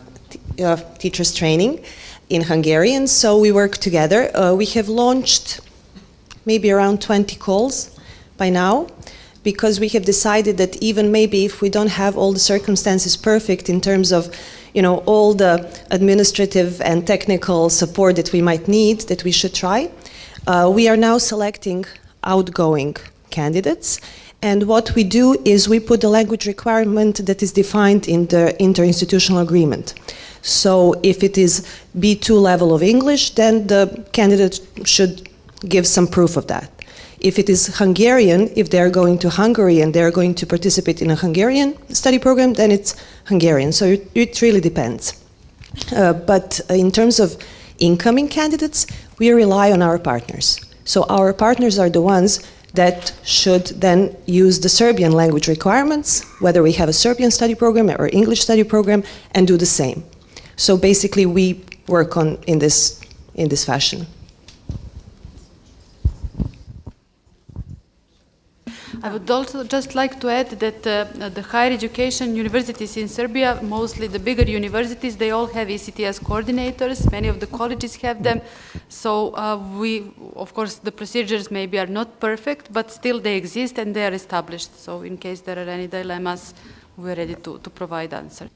Teachers Training in Hungarian, so we work together. We have launched maybe around 20 calls by now, because we have decided that even maybe if we don't have all the circumstances perfect in terms of, you know, all the administrative and technical support that we might need, that we should try. We are now selecting outgoing candidates, and what we do is we put the language requirement that is defined in the interinstitutional agreement. So if it is B2 level of English, then the candidate should give some proof of that. If it is Hungarian, if they're going to Hungary and they're going to participate in a Hungarian study program, then it's Hungarian. So it really depends. But in terms of incoming candidates, we rely on our partners. So our partners are the ones that should then use the Serbian language requirements, whether we have a Serbian study program or English study program, and do the same. So basically, we work in this fashion. I would also just like to add that the higher education universities in Serbia, mostly the bigger universities, they all have ECTS coordinators. Many of the colleges have them. So of course, the procedures maybe are not perfect, but still they exist and they are established. So in case there are any dilemmas, we're ready to provide answers.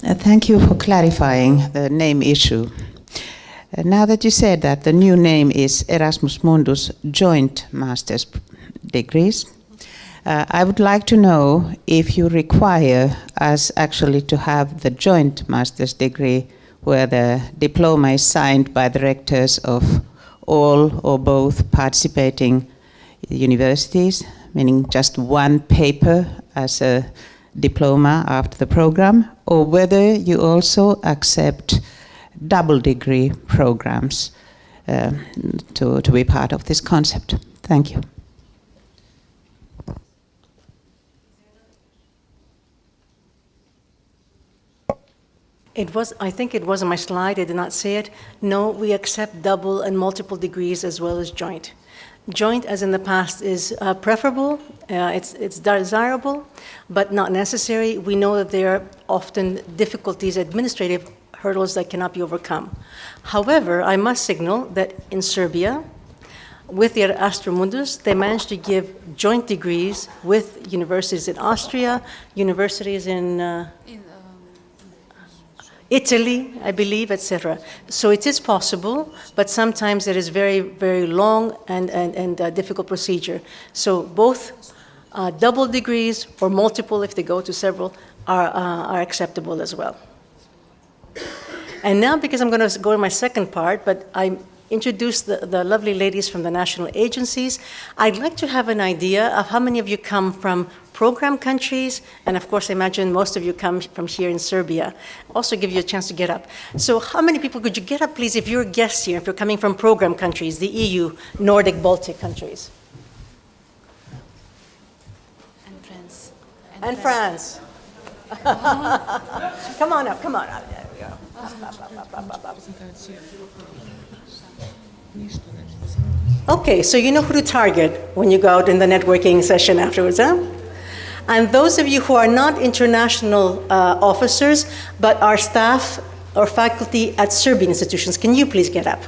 Thank you for clarifying the name issue. Now that you said that the new name is Erasmus Mundus Joint Master's Degrees, I would like to know if you require us actually to have the joint master's degree where the diploma is signed by the rectors of all or both participating universities, meaning just one paper as a diploma after the program, or whether you also accept double degree programs to be part of this concept. Thank you. I think it was on my slide, I did not say it. No, we accept double and multiple degrees as well as joint. Joint, as in the past, is preferable, it's desirable, but not necessary. We know that there are often difficulties, administrative hurdles that cannot be overcome. However, I must signal that in Serbia, with the Erasmus Mundus, they managed to give joint degrees with universities in Austria, universities in Italy, I believe, etc. So it is possible, but sometimes it is very, very long and difficult procedure. So both double degrees or multiple, if they go to several, are acceptable as well. And now, because I'm going to go to my second part, but I introduced the lovely ladies from the national agencies, I'd like to have an idea of how many of you come from program countries, and of course, I imagine most of you come from here in Serbia. Also give you a chance to get up. So how many people could you get up, please, if you're guests here, if you're coming from program countries, the EU, Nordic-Baltic countries? And France. And France. Come on up, come on up. There we go. Okay, so you know who to target when you go out in the networking session afterwards, huh? And those of you who are not international officers, but are staff or faculty at Serbian institutions, can you please get up?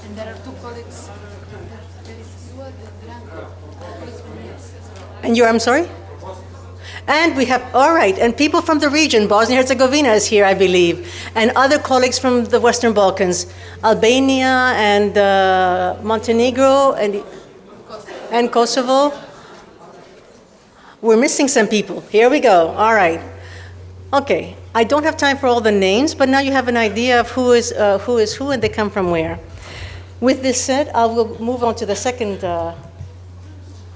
And there are two colleagues. And you're, I'm sorry? And we have, all right, and people from the region, Bosnia-Herzegovina is here, I believe, and other colleagues from the Western Balkans, Albania and Montenegro and Kosovo. We're missing some people. Here we go, all right. Okay, I don't have time for all the names, but now you have an idea of who is who and they come from where. With this said, I will move on to the second,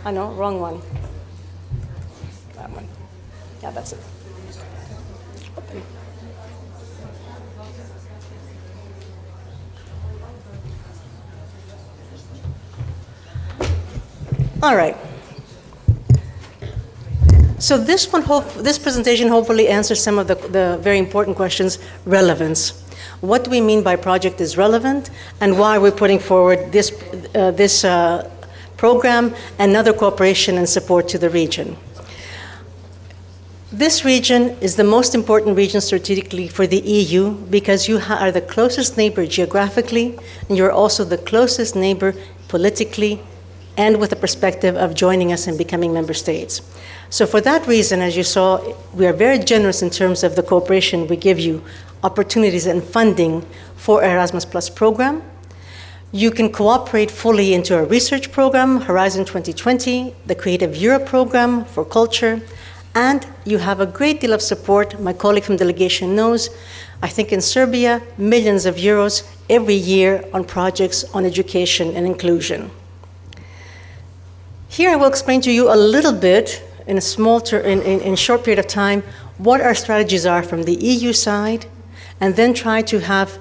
wrong one. That one. Yeah, that's it. Open. All right. So this presentation hopefully answers some of the very important questions. Relevance. What do we mean by project is relevant, and why we're putting forward this program and other cooperation and support to the region. This region is the most important region strategically for the EU because you are the closest neighbor geographically, and you're also the closest neighbor politically and with the perspective of joining us and becoming member states. So for that reason, as you saw, we are very generous in terms of the cooperation we give you, opportunities and funding for Erasmus Plus program. You can cooperate fully into our research program, Horizon 2020, the Creative Europe program for culture, and you have a great deal of support. My colleague from delegation knows, I think in Serbia, millions of euros every year on projects on education and inclusion. Here I will explain to you a little bit in a short period of time what our strategies are from the EU side, and then try to have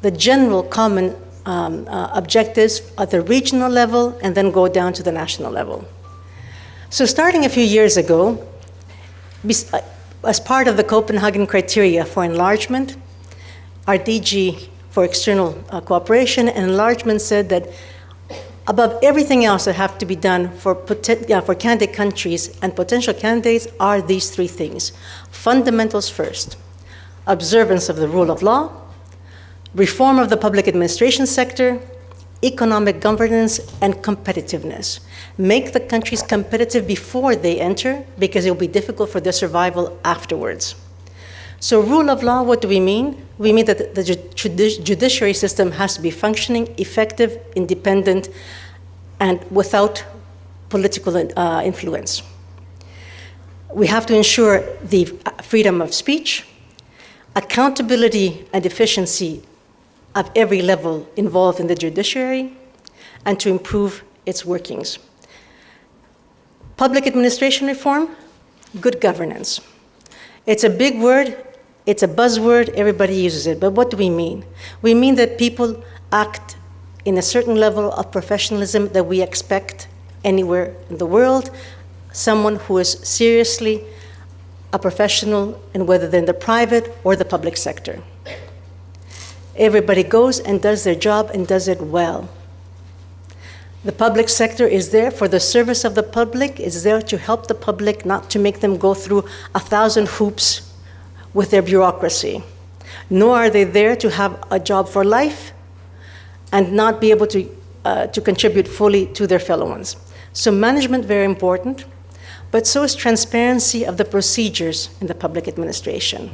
the general common objectives at the regional level and then go down to the national level. So starting a few years ago, as part of the Copenhagen criteria for enlargement, our DG for external cooperation and enlargement said that above everything else that have to be done for candidate countries and potential candidates are these three things. Fundamentals first, observance of the rule of law, reform of the public administration sector, economic governance, and competitiveness. Make the countries competitive before they enter, because it will be difficult for their survival afterwards. So rule of law, what do we mean? We mean that the judiciary system has to be functioning, effective, independent, and without political influence. We have to ensure the freedom of speech, accountability and efficiency of every level involved in the judiciary, and to improve its workings. Public administration reform, good governance. It's a big word, it's a buzzword, everybody uses it, but what do we mean? We mean that people act in a certain level of professionalism that we expect anywhere in the world, someone who is seriously a professional, and whether they're in the private or the public sector. Everybody goes and does their job and does it well. The public sector is there for the service of the public, is there to help the public, not to make them go through 1,000 hoops with their bureaucracy. Nor are they there to have a job for life and not be able to contribute fully to their fellow ones. So management, very important, but so is transparency of the procedures in the public administration.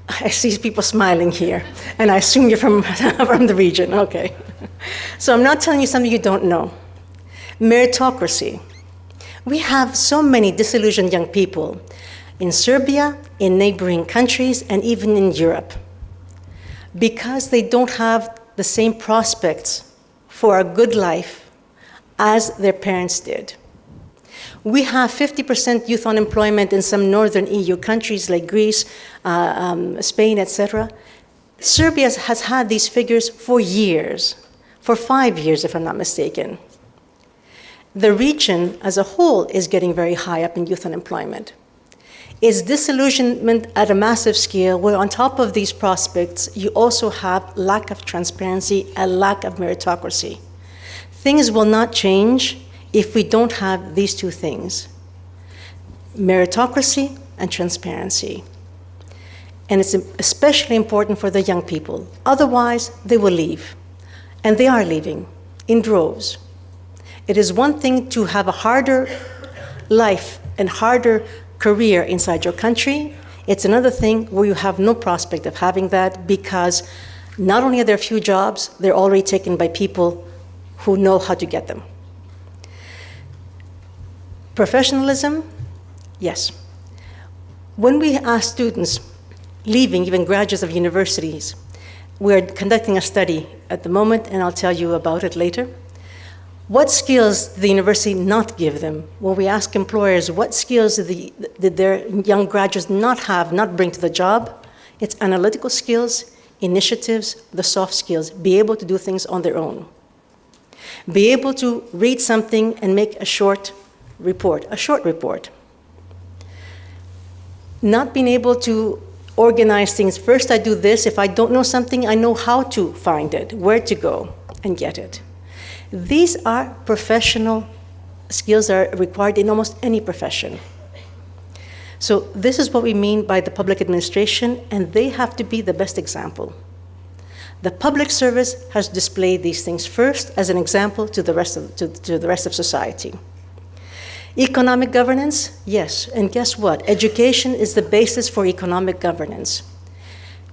I see people smiling here, and I assume you're from the region, okay. So I'm not telling you something you don't know. Meritocracy. We have so many disillusioned young people in Serbia, in neighboring countries, and even in Europe, because they don't have the same prospects for a good life as their parents did. We have 50% youth unemployment in some northern EU countries like Greece, Spain, etc. Serbia has had these figures for years, for 5 years if I'm not mistaken. The region as a whole is getting very high up in youth unemployment. It's disillusionment at a massive scale where on top of these prospects, you also have lack of transparency and lack of meritocracy. Things will not change if we don't have these two things, meritocracy and transparency. And it's especially important for the young people. Otherwise, they will leave. And they are leaving in droves. It is one thing to have a harder life and harder career inside your country. It's another thing where you have no prospect of having that because not only are there few jobs, they're already taken by people who know how to get them. Professionalism, yes. When we ask students leaving, even graduates of universities, we are conducting a study at the moment, and I'll tell you about it later. What skills did the university not give them? When we ask employers, what skills did their young graduates not bring to the job? It's analytical skills, initiatives, the soft skills, be able to do things on their own. Be able to read something and make a short report. Not being able to organize things. First I do this. If I don't know something, I know how to find it, where to go and get it. These are professional skills that are required in almost any profession. So this is what we mean by the public administration, and they have to be the best example. The public service has displayed these things first as an example to the rest of society. Economic governance, yes, and guess what? Education is the basis for economic governance.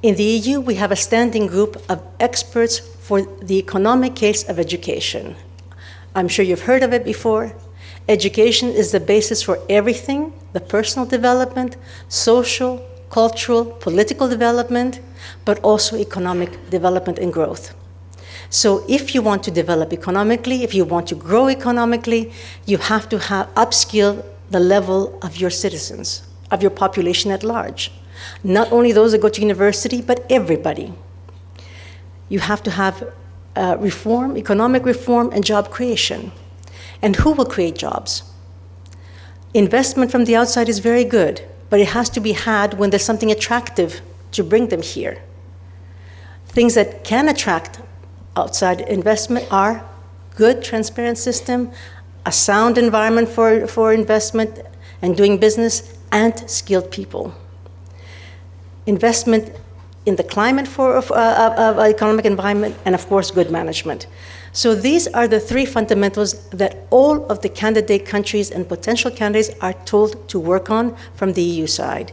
In the EU, we have a standing group of experts for the economic case of education. I'm sure you've heard of it before. Education is the basis for everything, the personal development, social, cultural, political development, but also economic development and growth. So if you want to develop economically, if you want to grow economically, you have to upskill the level of your citizens, of your population at large. Not only those that go to university, but everybody. You have to have reform, economic reform, and job creation. And who will create jobs? Investment from the outside is very good, but it has to be had when there's something attractive to bring them here. Things that can attract outside investment are good, transparent system, a sound environment for investment and doing business, and skilled people. Investment in the climate of economic environment, and of course, good management. So these are the three fundamentals that all of the candidate countries and potential candidates are told to work on from the EU side.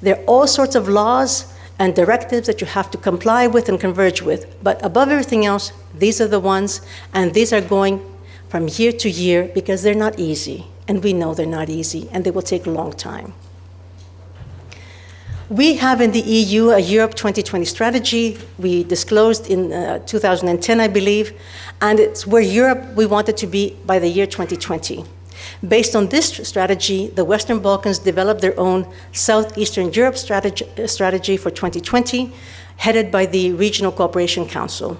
There are all sorts of laws and directives that you have to comply with and converge with. But above everything else, these are the ones, and these are going from year to year because they're not easy. And we know they're not easy, and they will take a long time. We have in the EU a Europe 2020 strategy. We disclosed in 2010, I believe, and it's where Europe we want it to be by the year 2020. Based on this strategy, the Western Balkans developed their own Southeastern Europe strategy for 2020, headed by the Regional Cooperation Council.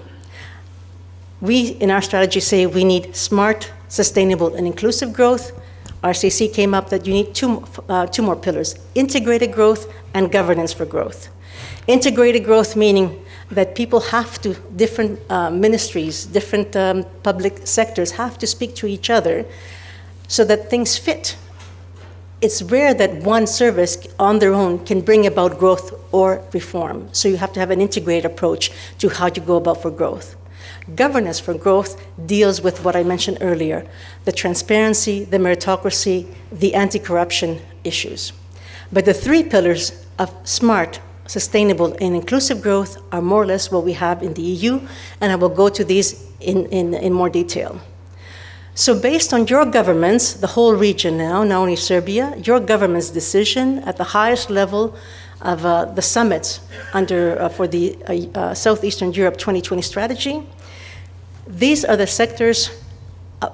We, in our strategy, say we need smart, sustainable, and inclusive growth. RCC came up that you need two more pillars, integrated growth and governance for growth. Integrated growth meaning that people have to, different ministries, different public sectors have to speak to each other so that things fit. It's rare that one service on their own can bring about growth or reform. So you have to have an integrated approach to how you go about for growth. Governance for growth deals with what I mentioned earlier, the transparency, the meritocracy, the anti-corruption issues. But the three pillars of smart, sustainable, and inclusive growth are more or less what we have in the EU, and I will go to these in more detail. So based on your governments, the whole region now, not only Serbia, your government's decision at the highest level of the summits for the Southeastern Europe 2020 strategy, these are the sectors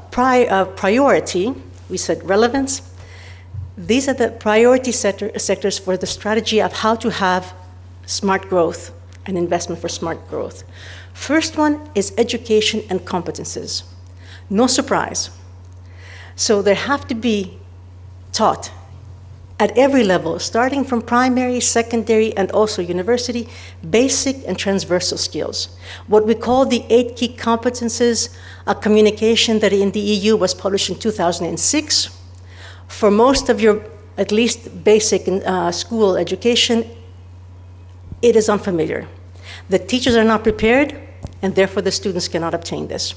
priority. We said relevance. These are the priority sectors for the strategy of how to have smart growth and investment for smart growth. First one is education and competences. No surprise. So they have to be taught at every level, starting from primary, secondary, and also university, basic and transversal skills. What we call the 8 key competences, a communication that in the EU was published in 2006. For most of your, at least basic school education, it is unfamiliar. The teachers are not prepared, and therefore the students cannot obtain this.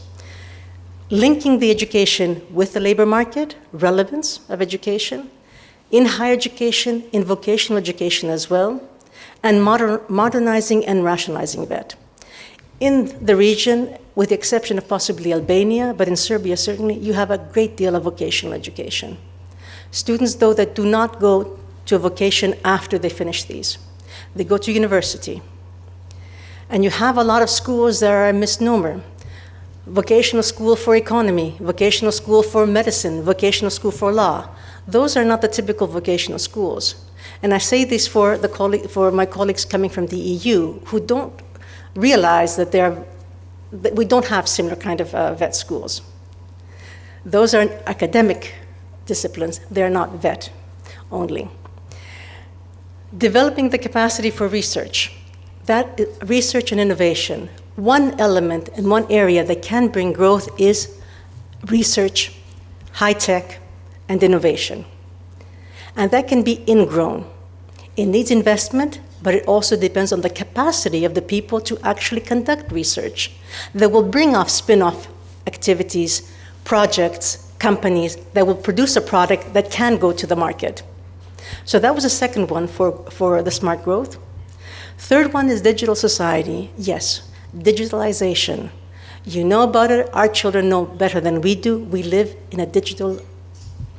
Linking the education with the labor market, relevance of education, in higher education, in vocational education as well, and modernizing and rationalizing that. In the region, with the exception of possibly Albania, but in Serbia certainly, you have a great deal of vocational education. Students, though, that do not go to a vocation after they finish these. They go to university. And you have a lot of schools that are a misnomer. Vocational school for economy, vocational school for medicine, vocational school for law. Those are not the typical vocational schools. And I say this for my colleagues coming from the EU who don't realize that we don't have similar kind of vet schools. Those are academic disciplines. They're not vet only. Developing the capacity for research. That research and innovation. One element and one area that can bring growth is research, high tech, and innovation. And that can be ingrown. It needs investment, but it also depends on the capacity of the people to actually conduct research that will bring off spin-off activities, projects, companies that will produce a product that can go to the market. So that was the second one for the smart growth. Third one is digital society. Yes, digitalization. You know about it, our children know better than we do. We live in a digital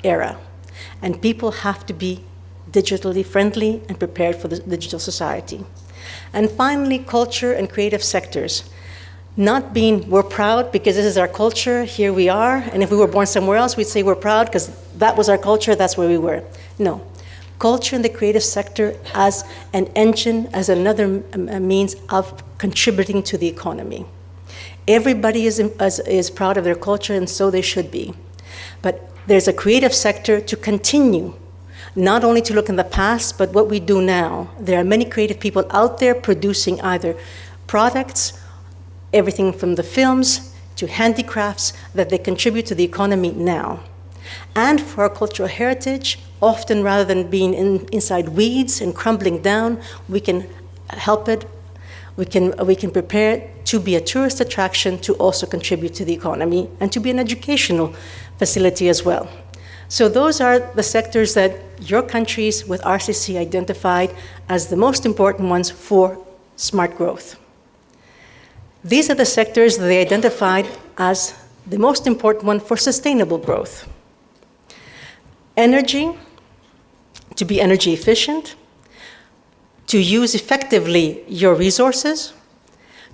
era, and people have to be digitally friendly and prepared for the digital society. And finally, culture and creative sectors. Not being, we're proud because this is our culture, here we are, and if we were born somewhere else, we'd say we're proud because that was our culture, that's where we were. No. Culture in the creative sector as an engine, as another means of contributing to the economy. Everybody is proud of their culture, and so they should be. But there's a creative sector to continue, not only to look in the past, but what we do now. There are many creative people out there producing either products, everything from the films to handicrafts, that they contribute to the economy now. And for our cultural heritage, often rather than being inside weeds and crumbling down, we can help it. We can prepare to be a tourist attraction, to also contribute to the economy, and to be an educational facility as well. So those are the sectors that your countries with RCC identified as the most important ones for smart growth. These are the sectors that they identified as the most important one for sustainable growth. Energy, to be energy efficient, to use effectively your resources,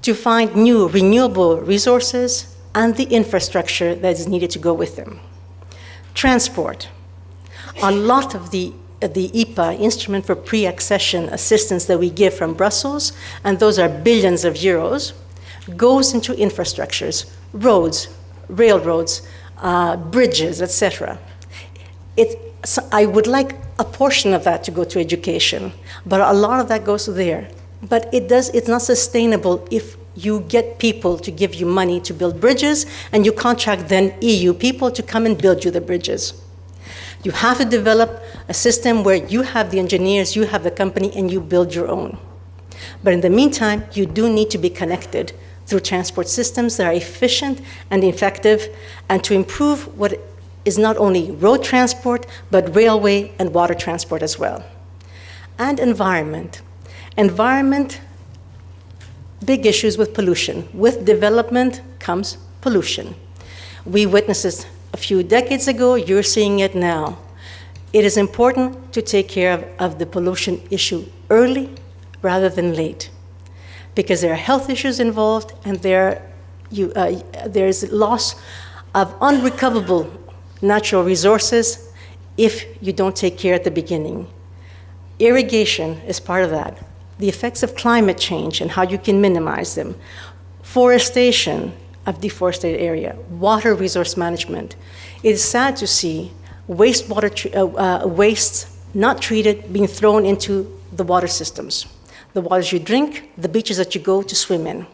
to find new renewable resources, and the infrastructure that is needed to go with them. Transport. A lot of the IPA, Instrument for Pre-Accession Assistance that we give from Brussels, and those are billions of euros, goes into infrastructures, roads, railroads, bridges, etc. I would like a portion of that to go to education, but a lot of that goes there. But it's not sustainable if you get people to give you money to build bridges, and you contract then EU people to come and build you the bridges. You have to develop a system where you have the engineers, you have the company, and you build your own. But in the meantime, you do need to be connected through transport systems that are efficient and effective, and to improve what is not only road transport, but railway and water transport as well. And environment. Environment, big issues with pollution. With development comes pollution. We witnessed this a few decades ago, you're seeing it now. It is important to take care of the pollution issue early rather than late, because there are health issues involved and there's loss of unrecoverable natural resources if you don't take care at the beginning. Irrigation is part of that. The effects of climate change and how you can minimize them. Forestation of deforested area, water resource management. It is sad to see wastes not treated being thrown into the water systems. The waters you drink, the beaches that you go to swim in.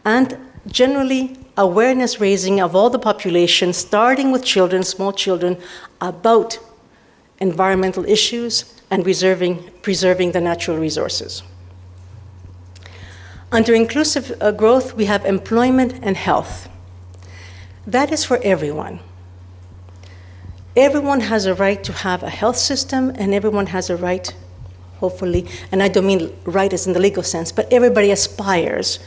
And generally, awareness raising of all the population, starting with children, small children, about environmental issues and preserving the natural resources. Under inclusive growth, we have employment and health. That is for everyone. Everyone has a right to have a health system, and everyone has a right, hopefully, and I don't mean right as in the legal sense, but everybody aspires.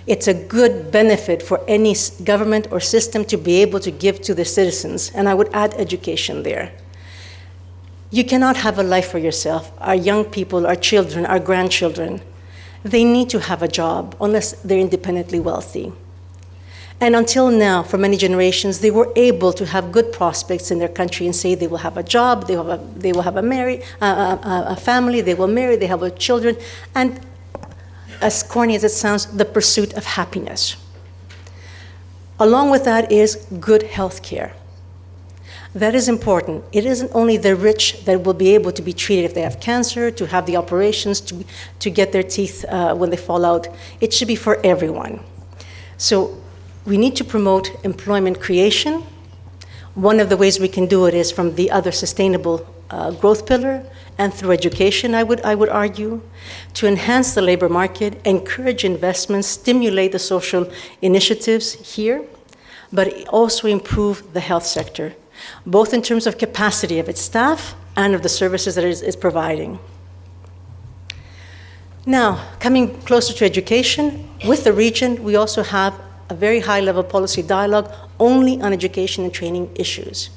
It's a good benefit for any government or system to be able to give to the citizens, and I would add education there. You cannot have a life for yourself. Our young people, our children, our grandchildren, they need to have a job unless they're independently wealthy. And until now, for many generations, they were able to have good prospects in their country and say they will have a job, they will have a family, they will marry, they have children, and as corny as it sounds, the pursuit of happiness. Along with that is good health care. That is important. It isn't only the rich that will be able to be treated if they have cancer, to have the operations, to get their teeth when they fall out. It should be for everyone. So we need to promote employment creation. One of the ways we can do it is from the other sustainable growth pillar and through education, I would argue, to enhance the labor market, encourage investments, stimulate the social initiatives here, but also improve the health sector, both in terms of capacity of its staff and of the services that it is providing. Now, coming closer to education, with the region, we also have a very high-level policy dialogue only on education and training issues.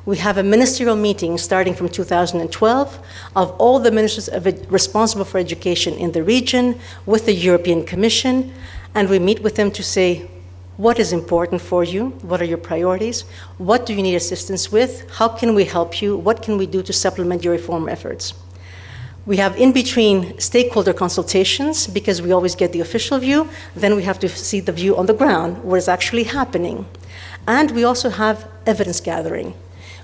We have a ministerial meeting starting from 2012 of all the ministers responsible for education in the region with the European Commission, and we meet with them to say, what is important for you? What are your priorities? What do you need assistance with? How can we help you? What can we do to supplement your reform efforts? We have in-between stakeholder consultations because we always get the official view, then we have to see the view on the ground, what is actually happening. And we also have evidence gathering.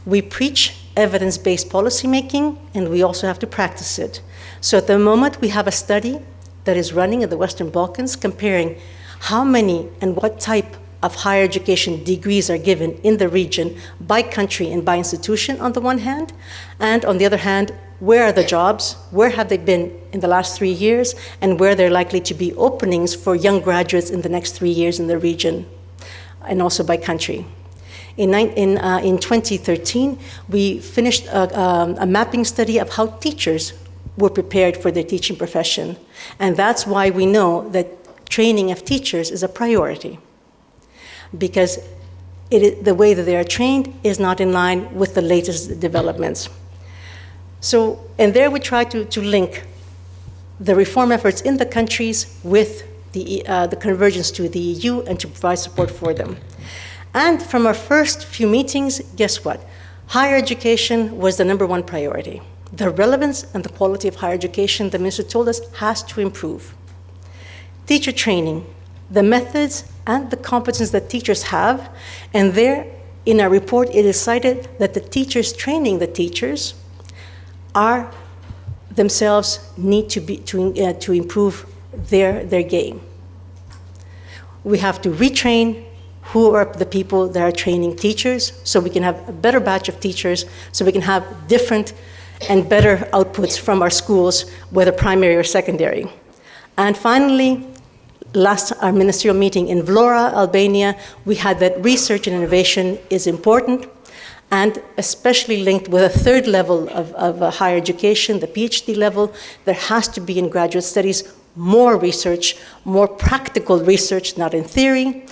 We preach evidence-based policymaking, and we also have to practice it. So at the moment, we have a study that is running in the Western Balkans comparing how many and what type of higher education degrees are given in the region by country and by institution on the one hand, and on the other hand, where are the jobs, where have they been in the last 3 years, and where they're likely to be openings for young graduates in the next 3 years in the region, and also by country. In 2013, we finished a mapping study of how teachers were prepared for their teaching profession, and that's why we know that training of teachers is a priority, because the way that they are trained is not in line with the latest developments. So, and there we try to link the reform efforts in the countries with the convergence to the EU and to provide support for them. And from our first few meetings, guess what? Higher education was the #1 priority. The relevance and the quality of higher education, the minister told us, has to improve. Teacher training, the methods and the competence that teachers have, and there in our report it is cited that the teachers training the teachers are themselves need to improve their game. We have to retrain who are the people that are training teachers so we can have a better batch of teachers, so we can have different and better outputs from our schools, whether primary or secondary. And finally, our ministerial meeting in Vlora, Albania, we had that research and innovation is important, and especially linked with a third level of higher education, the PhD level. There has to be in graduate studies more research, more practical research, not in theory.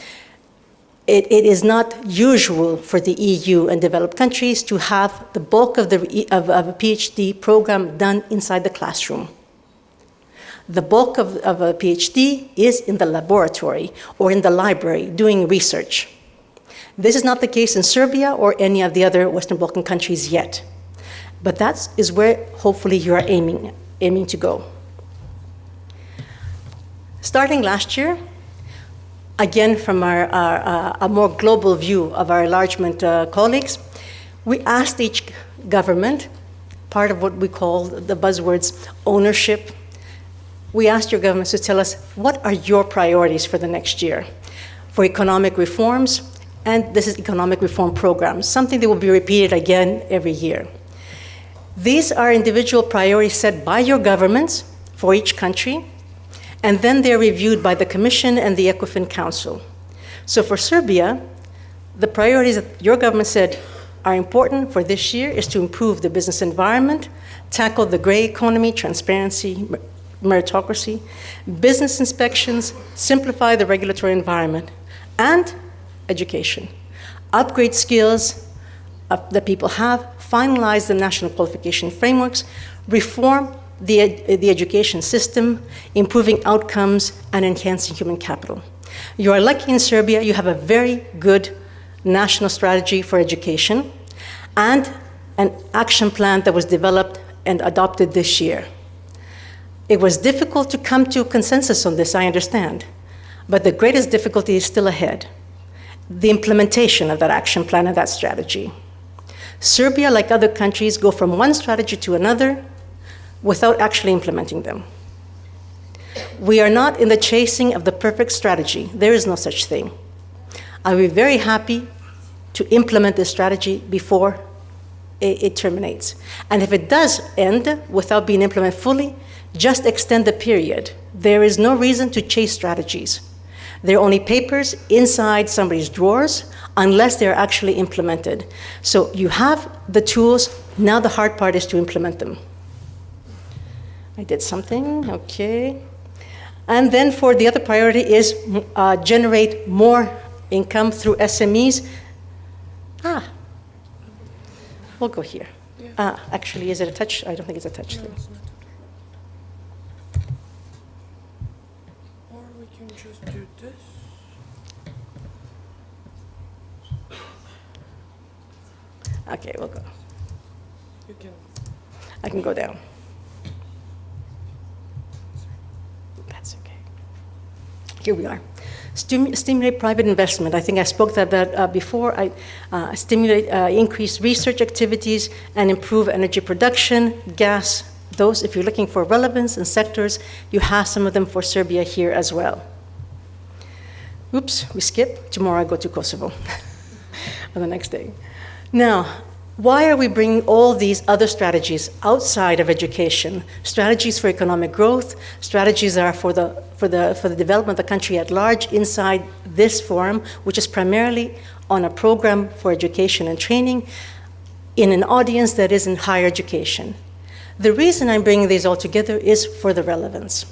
it is not usual for the EU and developed countries to have the bulk of a PhD program done inside the classroom. The bulk of a PhD is in the laboratory or in the library doing research. This is not the case in Serbia or any of the other Western Balkan countries yet. But that is where hopefully you are aiming to go. Starting last year, again from a more global view of our enlargement colleagues, we asked each government, part of what we call the buzzwords ownership, we asked your governments to tell us what are your priorities for the next year for economic reforms, and this is economic reform programs, something that will be repeated again every year. These are individual priorities set by your governments for each country, and then they're reviewed by the Commission and the ECOFIN Council. So for Serbia, the priorities that your government said are important for this year is to improve the business environment, tackle the gray economy, transparency, meritocracy, business inspections, simplify the regulatory environment, and education. Upgrade skills that people have, finalize the national qualification frameworks, reform the education system, improving outcomes, and enhancing human capital. You are lucky in Serbia, you have a very good national strategy for education and an action plan that was developed and adopted this year. It was difficult to come to a consensus on this, I understand, but the greatest difficulty is still ahead, the implementation of that action plan and that strategy. Serbia, like other countries, go from one strategy to another without actually implementing them. We are not in the chasing of the perfect strategy. There is no such thing. I will be very happy to implement this strategy before it terminates. And if it does end without being implemented fully, just extend the period. There is no reason to chase strategies. They're only papers inside somebody's drawers unless they're actually implemented. So you have the tools, now the hard part is to implement them. I did something, okay. And then for the other priority is generate more income through SMEs. We'll go here. Actually, is it a touch? I don't think it's a touch thing. Or we can just do this. Okay, we'll go. You can. I can go down. That's okay. Here we are. Stimulate private investment. I think I spoke about that before. Stimulate increase research activities and improve energy production, gas. Those, if you're looking for relevance in sectors, you have some of them for Serbia here as well. Oops, we skip. Tomorrow I go to Kosovo on the next day. Now, why are we bringing all these other strategies outside of education? Strategies for economic growth, strategies that are for the development of the country at large inside this forum, which is primarily on a program for education and training in an audience that is in higher education. The reason I'm bringing these all together is for the relevance.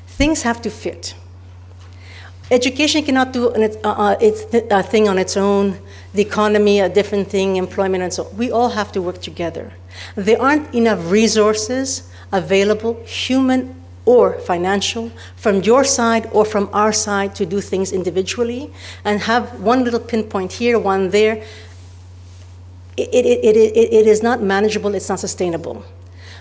Things have to fit. Education cannot do its thing on its own, the economy a different thing, employment and so on. We all have to work together. There aren't enough resources available, human or financial, from your side or from our side to do things individually and have one little pinpoint here, one there. It is not manageable, it's not sustainable.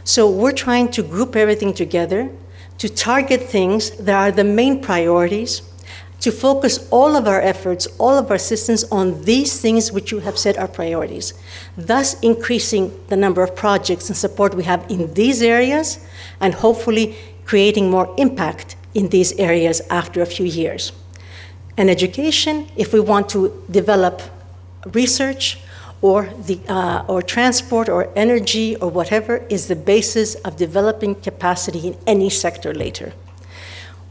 So we're trying to group everything together, to target things that are the main priorities, to focus all of our efforts, all of our assistance on these things which you have said are priorities, thus increasing the number of projects and support we have in these areas and hopefully creating more impact in these areas after a few years. And education, if we want to develop research or transport or energy or whatever, is the basis of developing capacity in any sector later.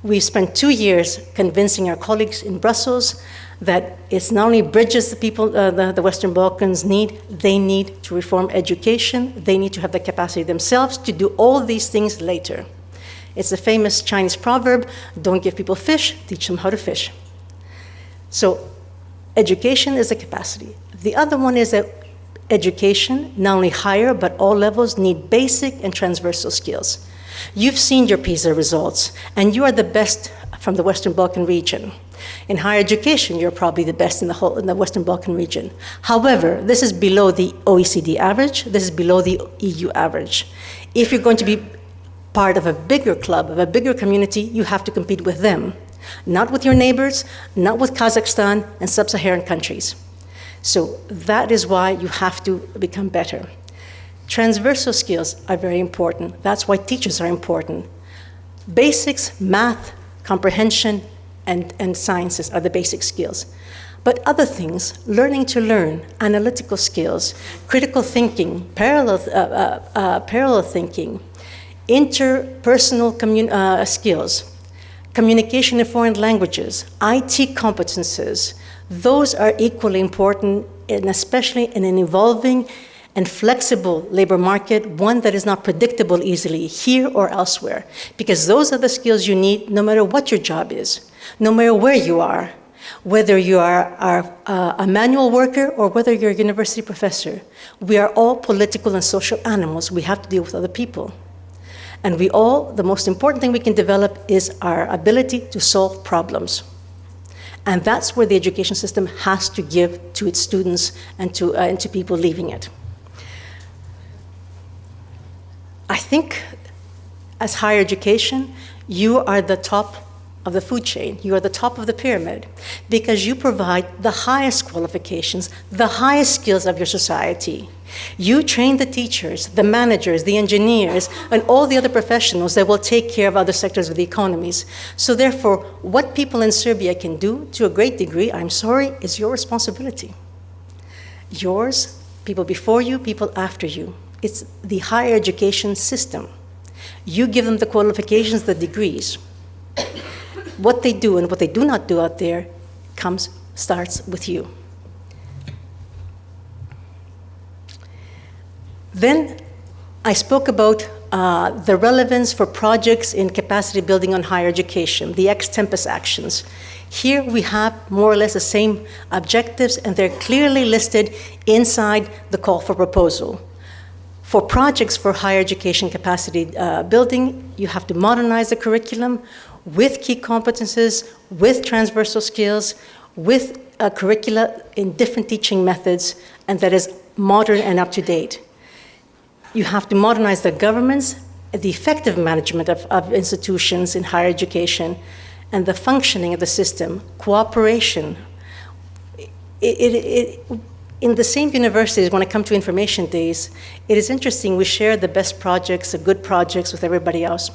We spent 2 years convincing our colleagues in Brussels that it's not only bridges the people, the Western Balkans need, they need to reform education, they need to have the capacity themselves to do all these things later. It's a famous Chinese proverb, don't give people fish, teach them how to fish. So education is a capacity. The other one is that education, not only higher, but all levels, need basic and transversal skills. You've seen your PISA results, and you are the best from the Western Balkan region. In higher education, you're probably the best in the Western Balkan region. However, this is below the OECD average, this is below the EU average. If you're going to be part of a bigger club, of a bigger community, you have to compete with them. Not with your neighbors, not with Kazakhstan and sub-Saharan countries. So that is why you have to become better. Transversal skills are very important. That's why teachers are important. Basics, math, comprehension, and sciences are the basic skills. But other things, learning to learn, analytical skills, critical thinking, parallel thinking, interpersonal skills, communication in foreign languages, IT competences, those are equally important, and especially in an evolving and flexible labor market, one that is not predictable easily here or elsewhere, because those are the skills you need no matter what your job is, no matter where you are, whether you are a manual worker or whether you're a university professor. We are all political and social animals. We have to deal with other people. And the most important thing we can develop is our ability to solve problems. And that's where the education system has to give to its students and to people leaving it. I think as higher education, you are the top of the food chain. You are the top of the pyramid because you provide the highest qualifications, the highest skills of your society. You train the teachers, the managers, the engineers, and all the other professionals that will take care of other sectors of the economies. So therefore, what people in Serbia can do, to a great degree, I'm sorry, is your responsibility. Yours, people before you, people after you. It's the higher education system. You give them the qualifications, the degrees. What they do and what they do not do out there starts with you. Then I spoke about the relevance for projects in capacity building on higher education, the ex-tempus actions. Here we have more or less the same objectives, and they're clearly listed inside the call for proposal. For projects for higher education capacity building, you have to modernize the curriculum with key competences, with transversal skills, with curricula in different teaching methods, and that is modern and up to date. You have to modernize the governments, the effective management of institutions in higher education, and the functioning of the system, cooperation. In the same universities, when I come to information days, it is interesting, we share the best projects, the good projects with everybody else.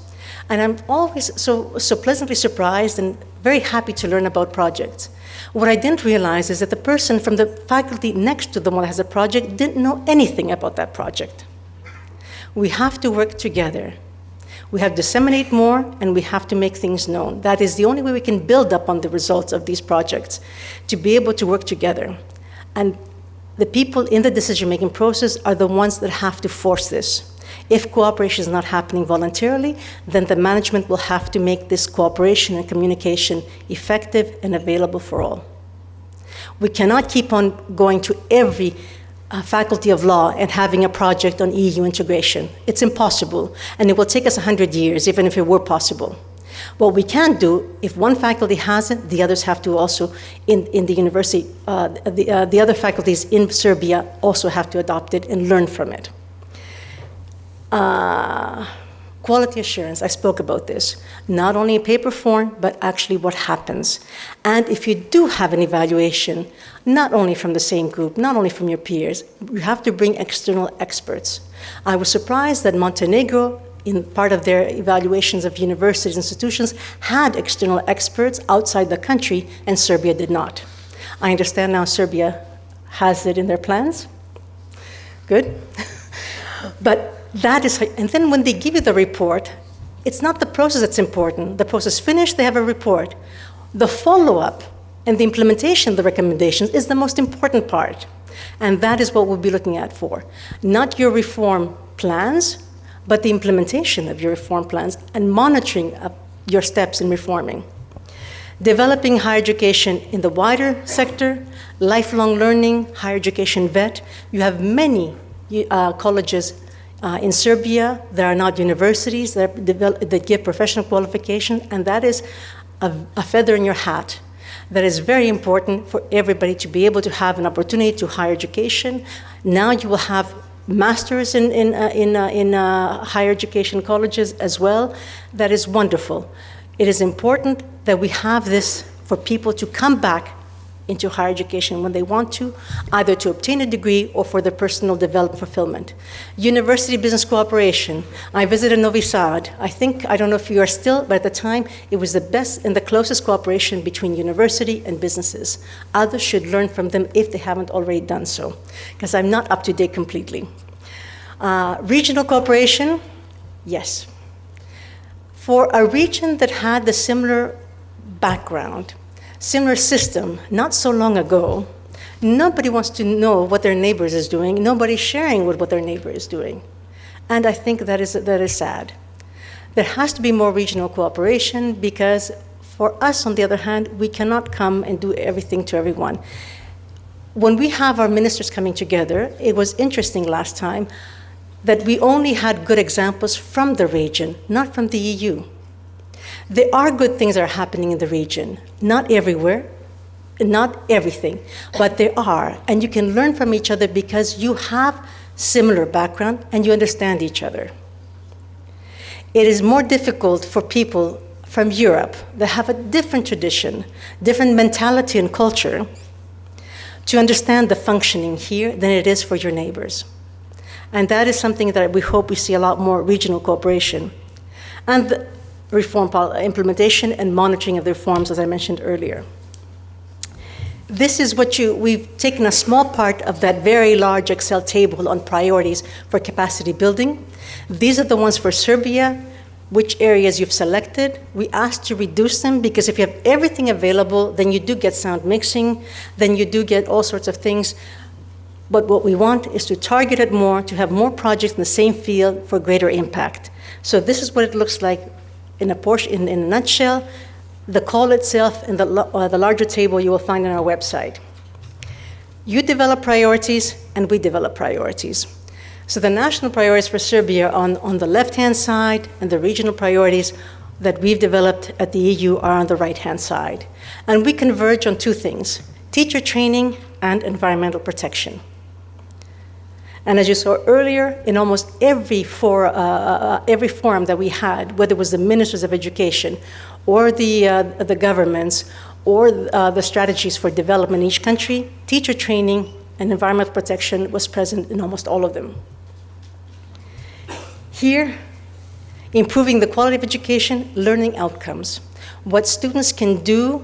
And I'm always so pleasantly surprised and very happy to learn about projects. What I didn't realize is that the person from the faculty next to the one that has a project didn't know anything about that project. We have to work together. We have to disseminate more, and we have to make things known. That is the only way we can build up on the results of these projects, to be able to work together. And the people in the decision-making process are the ones that have to force this. If cooperation is not happening voluntarily, then the management will have to make this cooperation and communication effective and available for all. We cannot keep on going to every faculty of law and having a project on EU integration. It's impossible, and it will take us 100 years, even if it were possible. What we can do, if one faculty has it, the others have to also, in the university, the other faculties in Serbia also have to adopt it and learn from it. Quality assurance, I spoke about this. Not only in paper form, but actually what happens. And if you do have an evaluation, not only from the same group, not only from your peers, you have to bring external experts. I was surprised that Montenegro, in part of their evaluations of universities and institutions, had external experts outside the country, and Serbia did not. I understand now Serbia has it in their plans. Good. But that is, and then when they give you the report, it's not the process that's important. The process finished, they have a report. The follow-up and the implementation of the recommendations is the most important part. And that is what we'll be looking at for. Not your reform plans, but the implementation of your reform plans and monitoring of your steps in reforming. Developing higher education in the wider sector, lifelong learning, higher education vet. You have many colleges in Serbia that are not universities that give professional qualification, and that is a feather in your hat. That is very important for everybody to be able to have an opportunity to higher education. Now you will have masters in higher education colleges as well. That is wonderful. It is important that we have this for people to come back into higher education when they want to, either to obtain a degree or for their personal development fulfillment. University business cooperation. I visited Novi Sad. I don't know if you are still, but at the time, it was the best and the closest cooperation between university and businesses. Others should learn from them if they haven't already done so, because I'm not up to date completely. Regional cooperation, yes. For a region that had the similar background, similar system, not so long ago, nobody wants to know what their neighbors is doing. Nobody's sharing what their neighbor is doing. And I think that is sad. There has to be more regional cooperation because for us, on the other hand, we cannot come and do everything to everyone. When we have our ministers coming together, it was interesting last time that we only had good examples from the region, not from the EU. There are good things that are happening in the region, not everywhere, not everything, but there are, and you can learn from each other because you have similar background and you understand each other. It is more difficult for people from Europe that have a different tradition, different mentality and culture to understand the functioning here than it is for your neighbors. And that is something that we hope we see a lot more regional cooperation. And the reform implementation and monitoring of the reforms, as I mentioned earlier. This is what we've taken a small part of that very large Excel table on priorities for capacity building. These are the ones for Serbia, which areas you've selected. We asked to reduce them because if you have everything available, then you do get sound mixing, then you do get all sorts of things. But what we want is to target it more, to have more projects in the same field for greater impact. So this is what it looks like in a nutshell. The call itself and the larger table you will find on our website. You develop priorities and we develop priorities. So the national priorities for Serbia on the left-hand side and the regional priorities that we've developed at the EU are on the right-hand side. And we converge on two things: teacher training and environmental protection. And as you saw earlier, in almost every forum that we had, whether it was the ministers of education or the governments or the strategies for development in each country, teacher training and environmental protection was present in almost all of them. Here, improving the quality of education, learning outcomes, what students can do,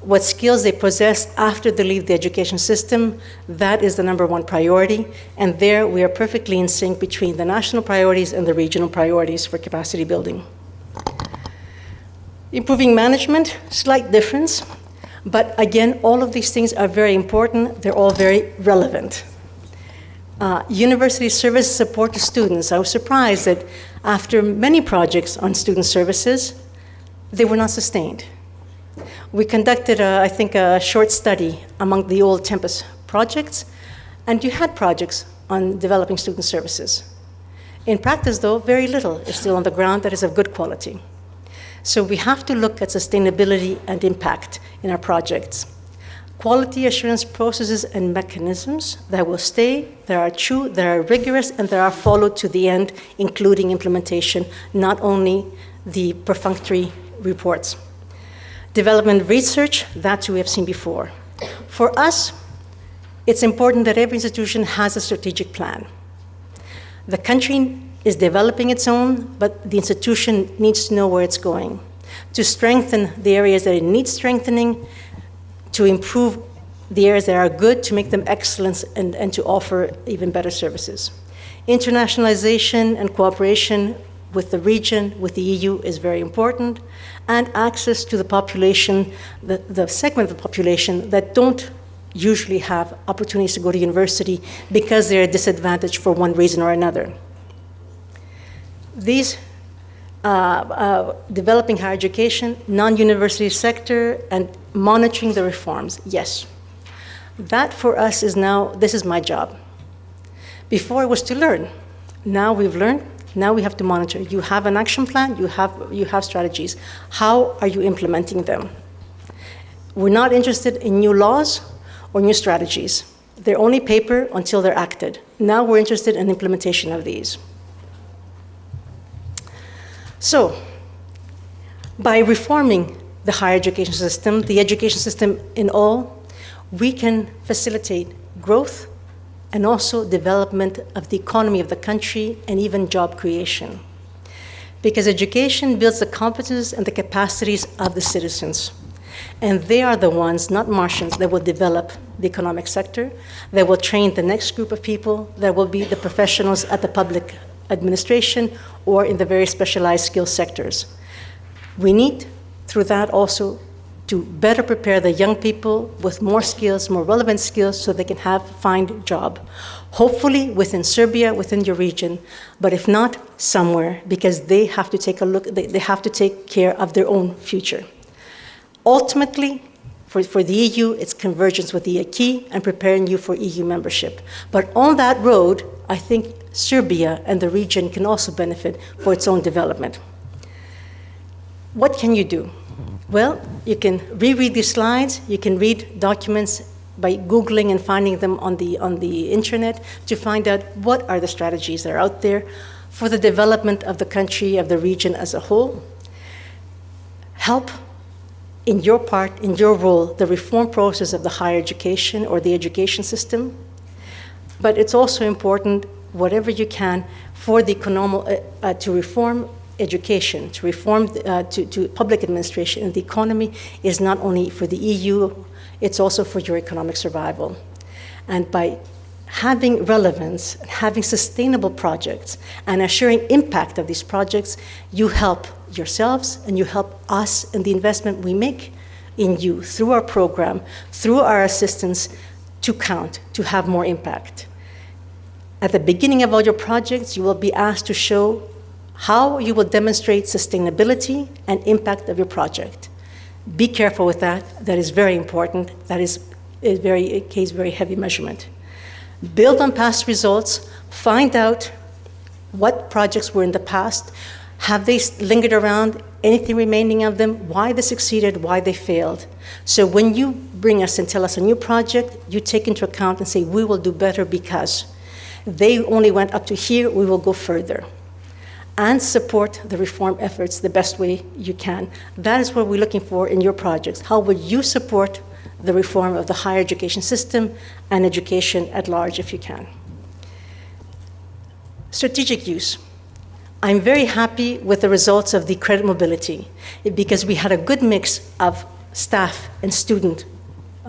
what skills they possess after they leave the education system, that is the #1 priority. And there we are perfectly in sync between the national priorities and the regional priorities for capacity building. Improving management, slight difference. But again, all of these things are very important. They're all very relevant. University service support to students. I was surprised that after many projects on student services, they were not sustained. We conducted, I think, a short study among the old Tempus projects, and you had projects on developing student services. In practice, though, very little is still on the ground that is of good quality. So we have to look at sustainability and impact in our projects. Quality assurance processes and mechanisms that will stay, that are true, that are rigorous, and that are followed to the end, including implementation, not only the perfunctory reports. Development research, that we have seen before. For us, it's important that every institution has a strategic plan. The country is developing its own, but the institution needs to know where it's going, to strengthen the areas that it needs strengthening, to improve the areas that are good, to make them excellent, and to offer even better services. Internationalization and cooperation with the region, with the EU, is very important, and access to the population, the segment of the population that don't usually have opportunities to go to university because they're disadvantaged for one reason or another. These developing higher education, non-university sector, and monitoring the reforms. Yes. That for us is now, this is my job. Before it was to learn. Now we've learned, now we have to monitor. You have an action plan, you have strategies. How are you implementing them? We're not interested in new laws or new strategies. They're only paper until they're acted. Now we're interested in implementation of these. So, by reforming the higher education system, the education system in all, we can facilitate growth and also development of the economy of the country and even job creation. Because education builds the competences and the capacities of the citizens. And they are the ones, not Martians, that will develop the economic sector, that will train the next group of people, that will be the professionals at the public administration or in the very specialized skill sectors. We need, through that also, to better prepare the young people with more skills, more relevant skills, so they can find a job. Hopefully within Serbia, within your region, but if not, somewhere, because they have to take a look, they have to take care of their own future. Ultimately, for the EU, it's convergence with the acquis and preparing you for EU membership. But on that road, I think Serbia and the region can also benefit for its own development. What can you do? Well, you can reread these slides, you can read documents by Googling and finding them on the internet to find out what are the strategies that are out there for the development of the country, of the region as a whole. Help in your part, in your role, the reform process of the higher education or the education system. But it's also important, whatever you can, for the to reform education, to reform to public administration and the economy is not only for the EU, it's also for your economic survival. And by having relevance, having sustainable projects, and assuring impact of these projects, you help yourselves and you help us in the investment we make in you through our program, through our assistance to count, to have more impact. At the beginning of all your projects, you will be asked to show how you will demonstrate sustainability and impact of your project. Be careful with that. That is very important. That is a very heavy measurement. Build on past results. Find out what projects were in the past. Have they lingered around? Anything remaining of them? Why they succeeded? Why they failed? So when you bring us and tell us a new project, you take into account and say, we will do better because they only went up to here, we will go further. And support the reform efforts the best way you can. That is what we're looking for in your projects. How will you support the reform of the higher education system and education at large if you can? Strategic use. I'm very happy with the results of the credit mobility because we had a good mix of staff and student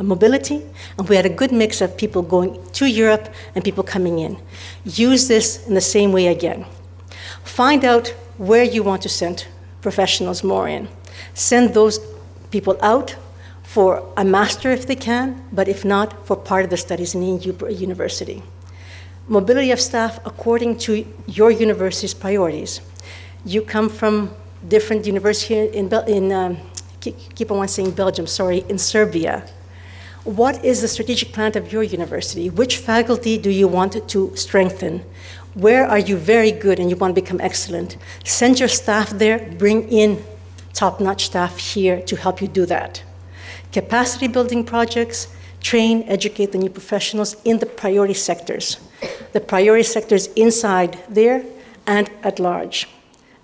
mobility, and we had a good mix of people going to Europe and people coming in. Use this in the same way again. Find out where you want to send professionals more in. Send those people out for a master if they can, but if not, for part of the studies in the university. Mobility of staff according to your university's priorities. You come from different universities keep on saying Belgium, sorry, in Serbia. What is the strategic plan of your university? Which faculty do you want to strengthen? Where are you very good and you want to become excellent? Send your staff there, bring in top-notch staff here to help you do that. Capacity building projects, train, educate the new professionals in the priority sectors. The priority sectors inside there and at large.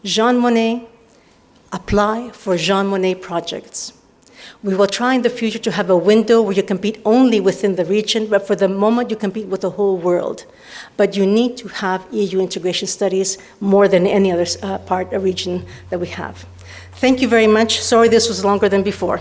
Jean Monnet, apply for Jean Monnet projects. We will try in the future to have a window where you compete only within the region, but for the moment you compete with the whole world. But you need to have EU integration studies more than any other region that we have. Thank you very much. Sorry this was longer than before.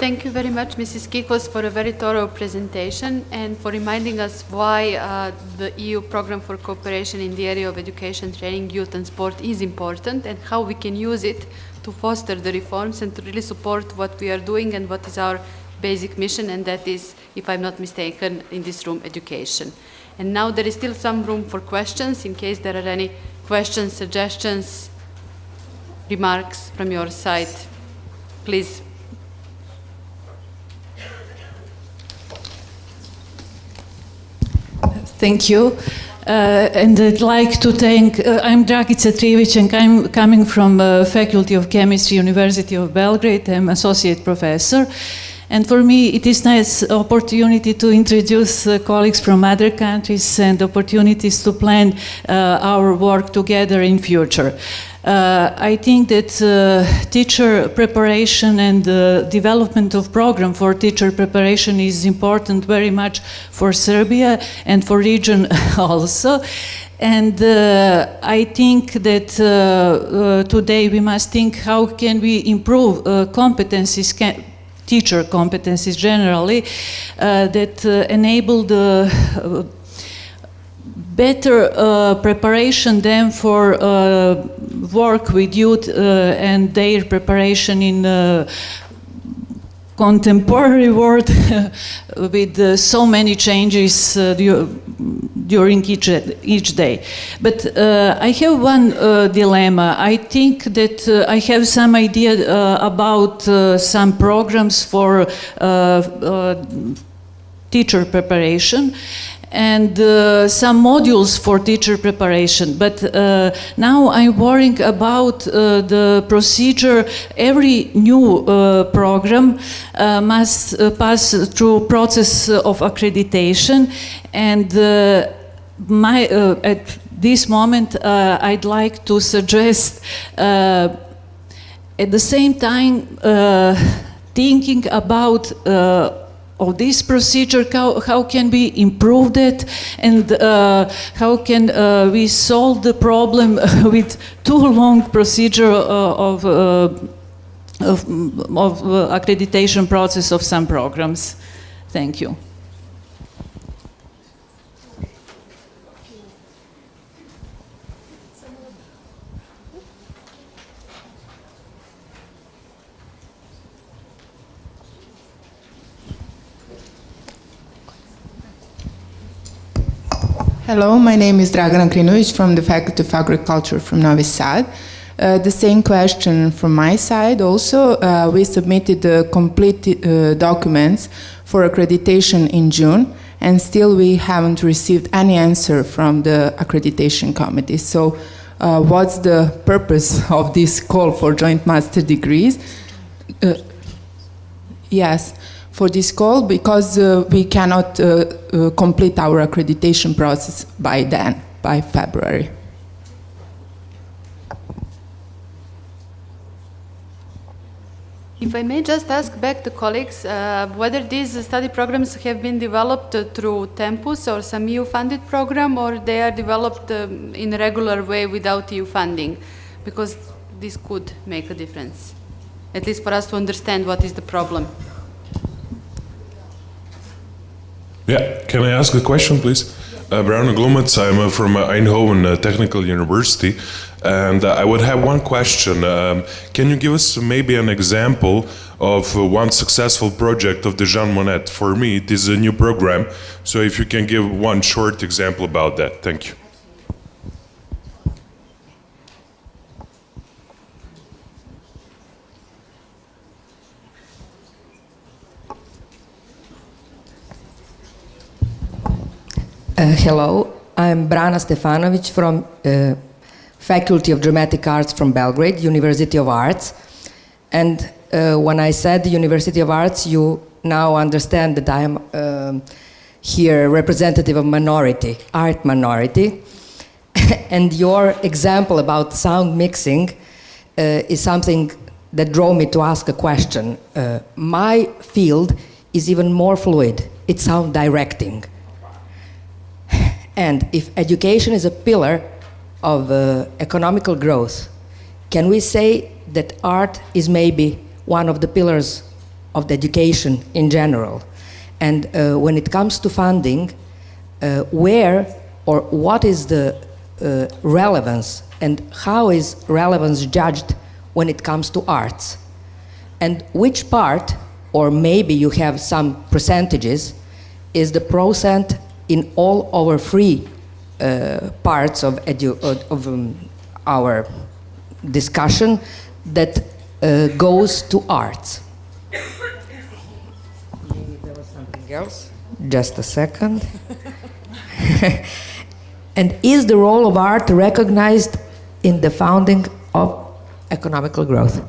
Thank you very much, Mrs. Kikos, for a very thorough presentation and for reminding us why the EU program for cooperation in the area of education, training, youth and sport is important and how we can use it to foster the reforms and to really support what we are doing and what is our basic mission, and that is, if I'm not mistaken, in this room, education. And now there is still some room for questions, in case there are any questions, suggestions, remarks from your side. Please. Thank you. And I'd like to thank, I'm Dragica Trivić, and I'm coming from Faculty of Chemistry, University of Belgrade. I'm associate professor. And for me, it is nice opportunity to introduce colleagues from other countries and opportunities to plan our work together in future. I think that teacher preparation and development of program for teacher preparation is important very much for Serbia and for region also. And I think that today we must think how can we improve competencies, teacher competencies generally, that enable the better preparation then for work with youth and their preparation in contemporary world with so many changes during each day. But I have one dilemma. I think that I have some idea about some programs for teacher preparation and some modules for teacher preparation. But now I'm worrying about the procedure. Every new program must pass through process of accreditation, and at this moment I'd like to suggest at the same time thinking about of this procedure, how can we improve it, and how can we solve the problem with too long procedure of accreditation process of some programs. Thank you. Hello, my name is Dragana Krinović from the Faculty of Agriculture from Novi Sad. The same question from my side also. We submitted the complete documents for accreditation in June, and still we haven't received any answer from the accreditation committee. So what's the purpose of this call for joint master degrees? Yes. For this call, because we cannot complete our accreditation process by then, by February. If I may just ask back the colleagues whether these study programs have been developed through Tempus or some EU-funded program, or they are developed in a regular way without EU funding, because this could make a difference, at least for us to understand what is the problem. Yeah, can I ask a question, please? Bruno Glumets, I'm from Eindhoven Technical University, and I would have one question. Can you give us maybe an example of one successful project of the Jean Monnet? For me, it is a new program, so if you can give one short example about that. Thank you. Hello, I'm Brana Stefanović from Faculty of Dramatic Arts from Belgrade, University of Arts. And when I said the University of Arts, you now understand that I am here representative of minority, art minority. And your example about sound mixing is something that drove me to ask a question. My field is even more fluid. It's sound directing. And if education is a pillar of economical growth, can we say that art is maybe one of the pillars of the education in general? And when it comes to funding, where or what is the relevance, and how is relevance judged when it comes to arts? And which part or maybe you have some percentages, is the percent in all our free parts of our discussion that goes to arts. There was something else. Just a second. And is the role of art recognized in the founding of economical growth?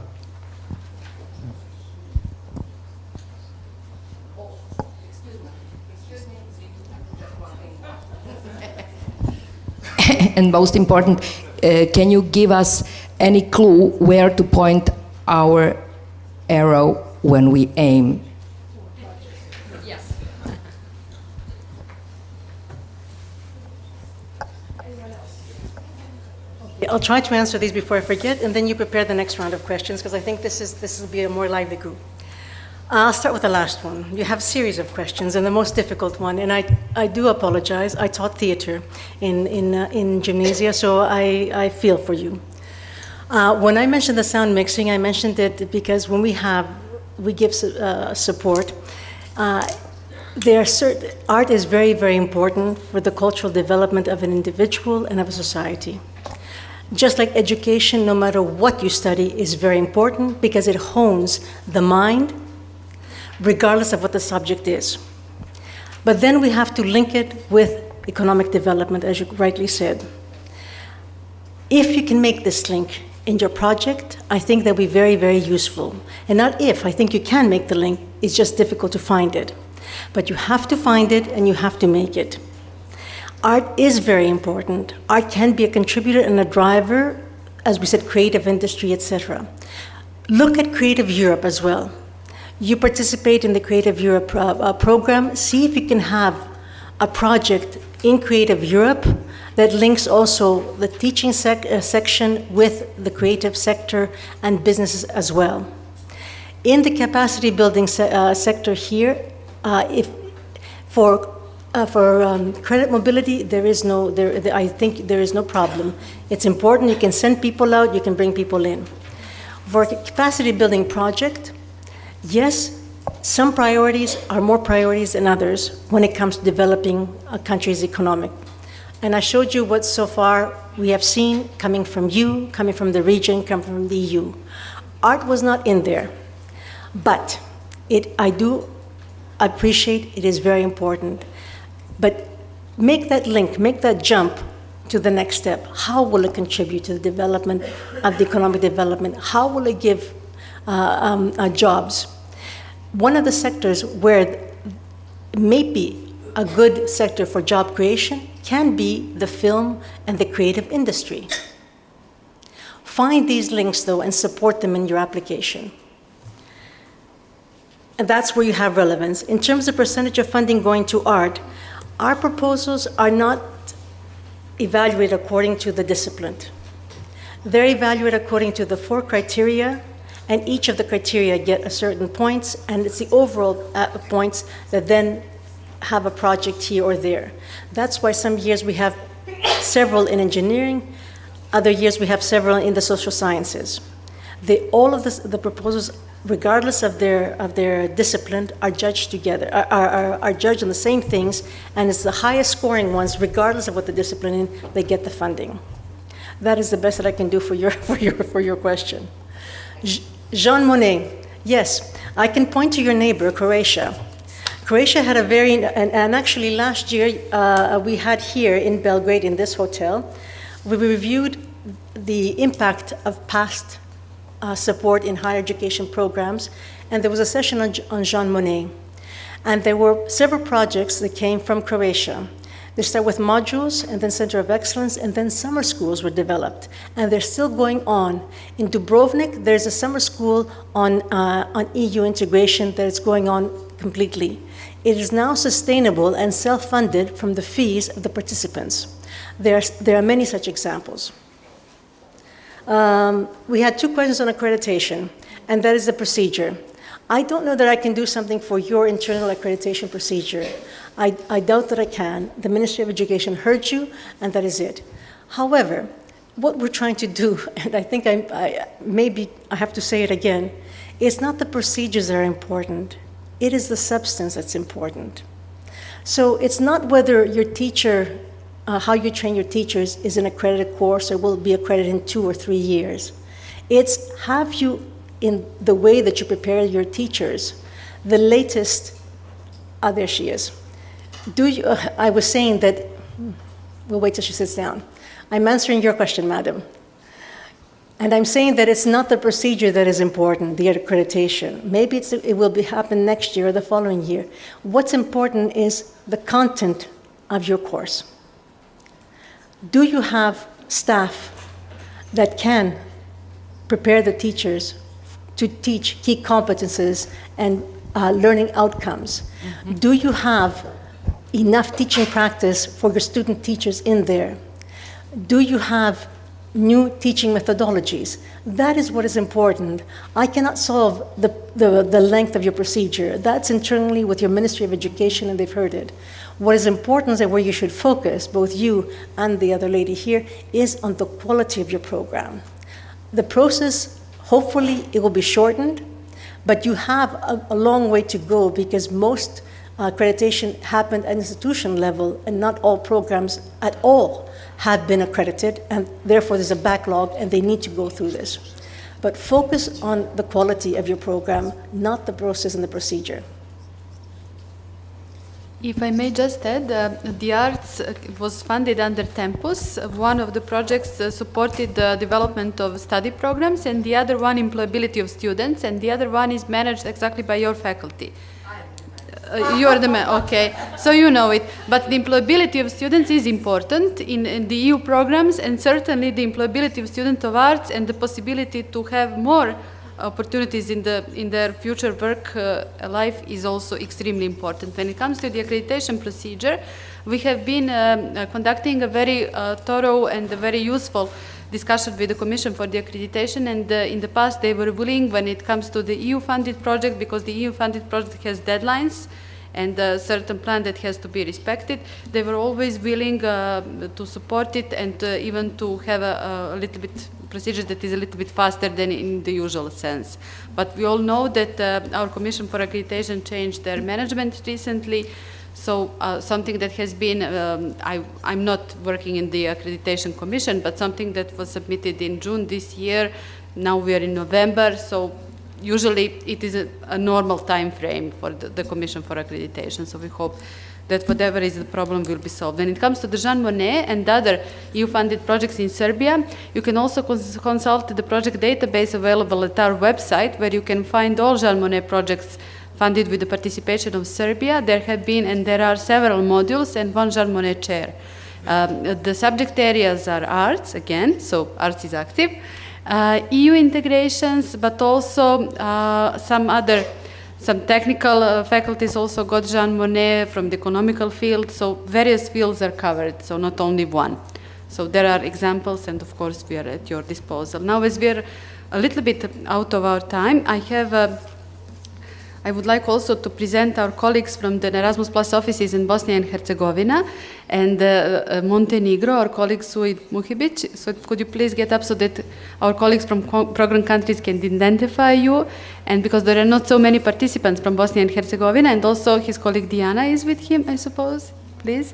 And most important, can you give us any clue where to point our arrow when we aim? Yes. I'll try to answer these before I forget, and then you prepare the next round of questions, because I think this will be a more lively group. I'll start with the last one. You have a series of questions, and the most difficult one, and I do apologize. I taught theater in gymnasia, so I feel for you. When I mentioned the sound mixing, I mentioned it because when we give support, art is very, very important for the cultural development of an individual and of a society. Just like education, no matter what you study, is very important because it hones the mind, regardless of what the subject is. But then we have to link it with economic development, as you rightly said. If you can make this link in your project, I think that will be very, very useful. And not if, I think you can make the link, it's just difficult to find it. But you have to find it and you have to make it. Art is very important. Art can be a contributor and a driver, as we said, creative industry, etc. Look at Creative Europe as well. You participate in the Creative Europe program. See if you can have a project in Creative Europe that links also the teaching section with the creative sector and businesses as well. In the capacity building sector here, for credit mobility, I think there is no problem. It's important. You can send people out. You can bring people in. For a capacity building project, yes, some priorities are more priorities than others when it comes to developing a country's economic. And I showed you what so far we have seen coming from you, coming from the region, coming from the EU. Art was not in there, but I do appreciate it is very important. But make that link, make that jump to the next step. How will it contribute to the development of the economic development? How will it give jobs? One of the sectors where it may be a good sector for job creation can be the film and the creative industry. Find these links, though, and support them in your application. And that's where you have relevance. In terms of percentage of funding going to art, our proposals are not evaluated according to the discipline. They're evaluated according to the 4 criteria, and each of the criteria get a certain points, and it's the overall points that then have a project here or there. That's why some years we have several in engineering, other years we have several in the social sciences. All of the proposals, regardless of their discipline, are judged together, are judged on the same things, and it's the highest scoring ones, regardless of what the discipline is, they get the funding. That is the best that I can do for your question. Jean Monnet, yes, I can point to your neighbor, Croatia. Croatia had and actually last year we had here in Belgrade, in this hotel, we reviewed the impact of past support in higher education programs, and there was a session on Jean Monnet. And there were several projects that came from Croatia. They start with modules, and then Center of Excellence, and then summer schools were developed. And they're still going on. In Dubrovnik, there's a summer school on EU integration that is going on completely. It is now sustainable and self-funded from the fees of the participants. There are many such examples. We had 2 questions on accreditation, and that is the procedure. I don't know that I can do something for your internal accreditation procedure. I doubt that I can. The Ministry of Education heard you, and that is it. However, what we're trying to do, and I think maybe I have to say it again, it's not the procedures that are important. It is the substance that's important. So it's not whether your teacher, how you train your teachers is an accredited course or will be accredited in 2 or 3 years. It's have you, in the way that you prepare your teachers, the latest, there she is. I was saying that, we'll wait till she sits down. I'm answering your question, madam. And I'm saying that it's not the procedure that is important, the accreditation. Maybe it will happen next year or the following year. What's important is the content of your course. Do you have staff that can prepare the teachers to teach key competences and learning outcomes? Mm-hmm. Do you have enough teaching practice for your student teachers in there? Do you have new teaching methodologies? That is what is important. I cannot solve the length of your procedure. That's internally with your Ministry of Education, and they've heard it. What is important and where you should focus, both you and the other lady here, is on the quality of your program. The process, hopefully, it will be shortened, but you have a long way to go because most accreditation happened at institution level, and not all programs at all have been accredited, and therefore there's a backlog and they need to go through this. But focus on the quality of your program, not the process and the procedure. If I may just add, the arts was funded under Tempus. One of the projects supported the development of study programs, and the other one employability of students, and the other one is managed exactly by your faculty. You are the man, okay, so you know it. But the employability of students is important in the EU programs, and certainly the employability of students of arts and the possibility to have more opportunities in their future work life is also extremely important. When it comes to the accreditation procedure, we have been conducting a very thorough and a very useful discussion with the Commission for the accreditation, and in the past they were willing when it comes to the EU-funded project, because the EU-funded project has deadlines and a certain plan that has to be respected. They were always willing to support it and even to have a little bit procedure that is a little bit faster than in the usual sense. But we all know that our Commission for Accreditation changed their management recently. So something that has been, I'm not working in the Accreditation Commission, but something that was submitted in June this year. Now we are in November, so usually it is a normal time frame for the Commission for Accreditation. So we hope that whatever is the problem will be solved. When it comes to the Jean Monnet and other EU-funded projects in Serbia, you can also consult the project database available at our website, where you can find all Jean Monnet projects funded with the participation of Serbia. There have been, and there are several modules and one Jean Monnet chair. The subject areas are arts, again, so arts is active, EU integrations, but also some technical faculties also got Jean Monnet from the economical field, so various fields are covered, so not only one. So there are examples, and of course we are at your disposal. Now, as we are a little bit out of our time, I would like also to present our colleagues from the Erasmus Plus offices in Bosnia and Herzegovina and Montenegro, our colleague Suid Muhibic. So could you please get up so that our colleagues from program countries can identify you? And because there are not so many participants from Bosnia and Herzegovina, and also his colleague Diana is with him, I suppose, please.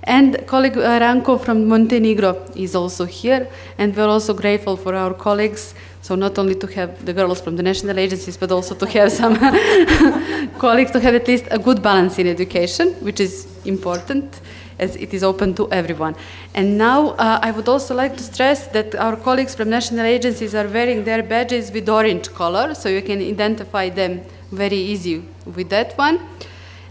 And colleague Ranko from Montenegro is also here, and we're also grateful for our colleagues. So not only to have the girls from the national agencies, but also to have some colleagues, to have at least a good balance in education, which is important, as it is open to everyone. And now I would also like to stress that our colleagues from national agencies are wearing their badges with orange color, so you can identify them very easy with that one.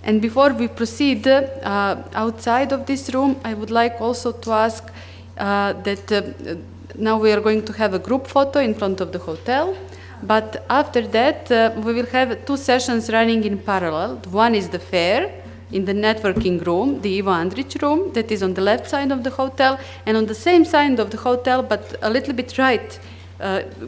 And before we proceed outside of this room, I would like also to ask that now we are going to have a group photo in front of the hotel, but after that we will have 2 sessions running in parallel. One is the fair in the networking room, the Ivo Andrić room, that is on the left side of the hotel, and on the same side of the hotel, but a little bit right,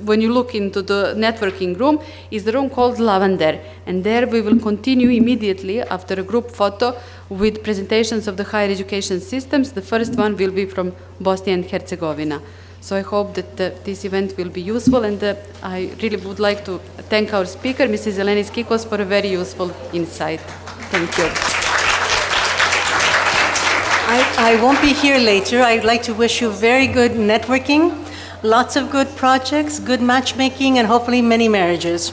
when you look into the networking room, is the room called Lavender, and there we will continue immediately after a group photo with presentations of the higher education systems. The first one will be from Bosnia and Herzegovina. So I hope that this event will be useful, and I really would like to thank our speaker, Mrs. Elenis Kikos, for a very useful insight. Thank you. I won't be here later. I'd like to wish you very good networking, lots of good projects, good matchmaking, and hopefully many marriages.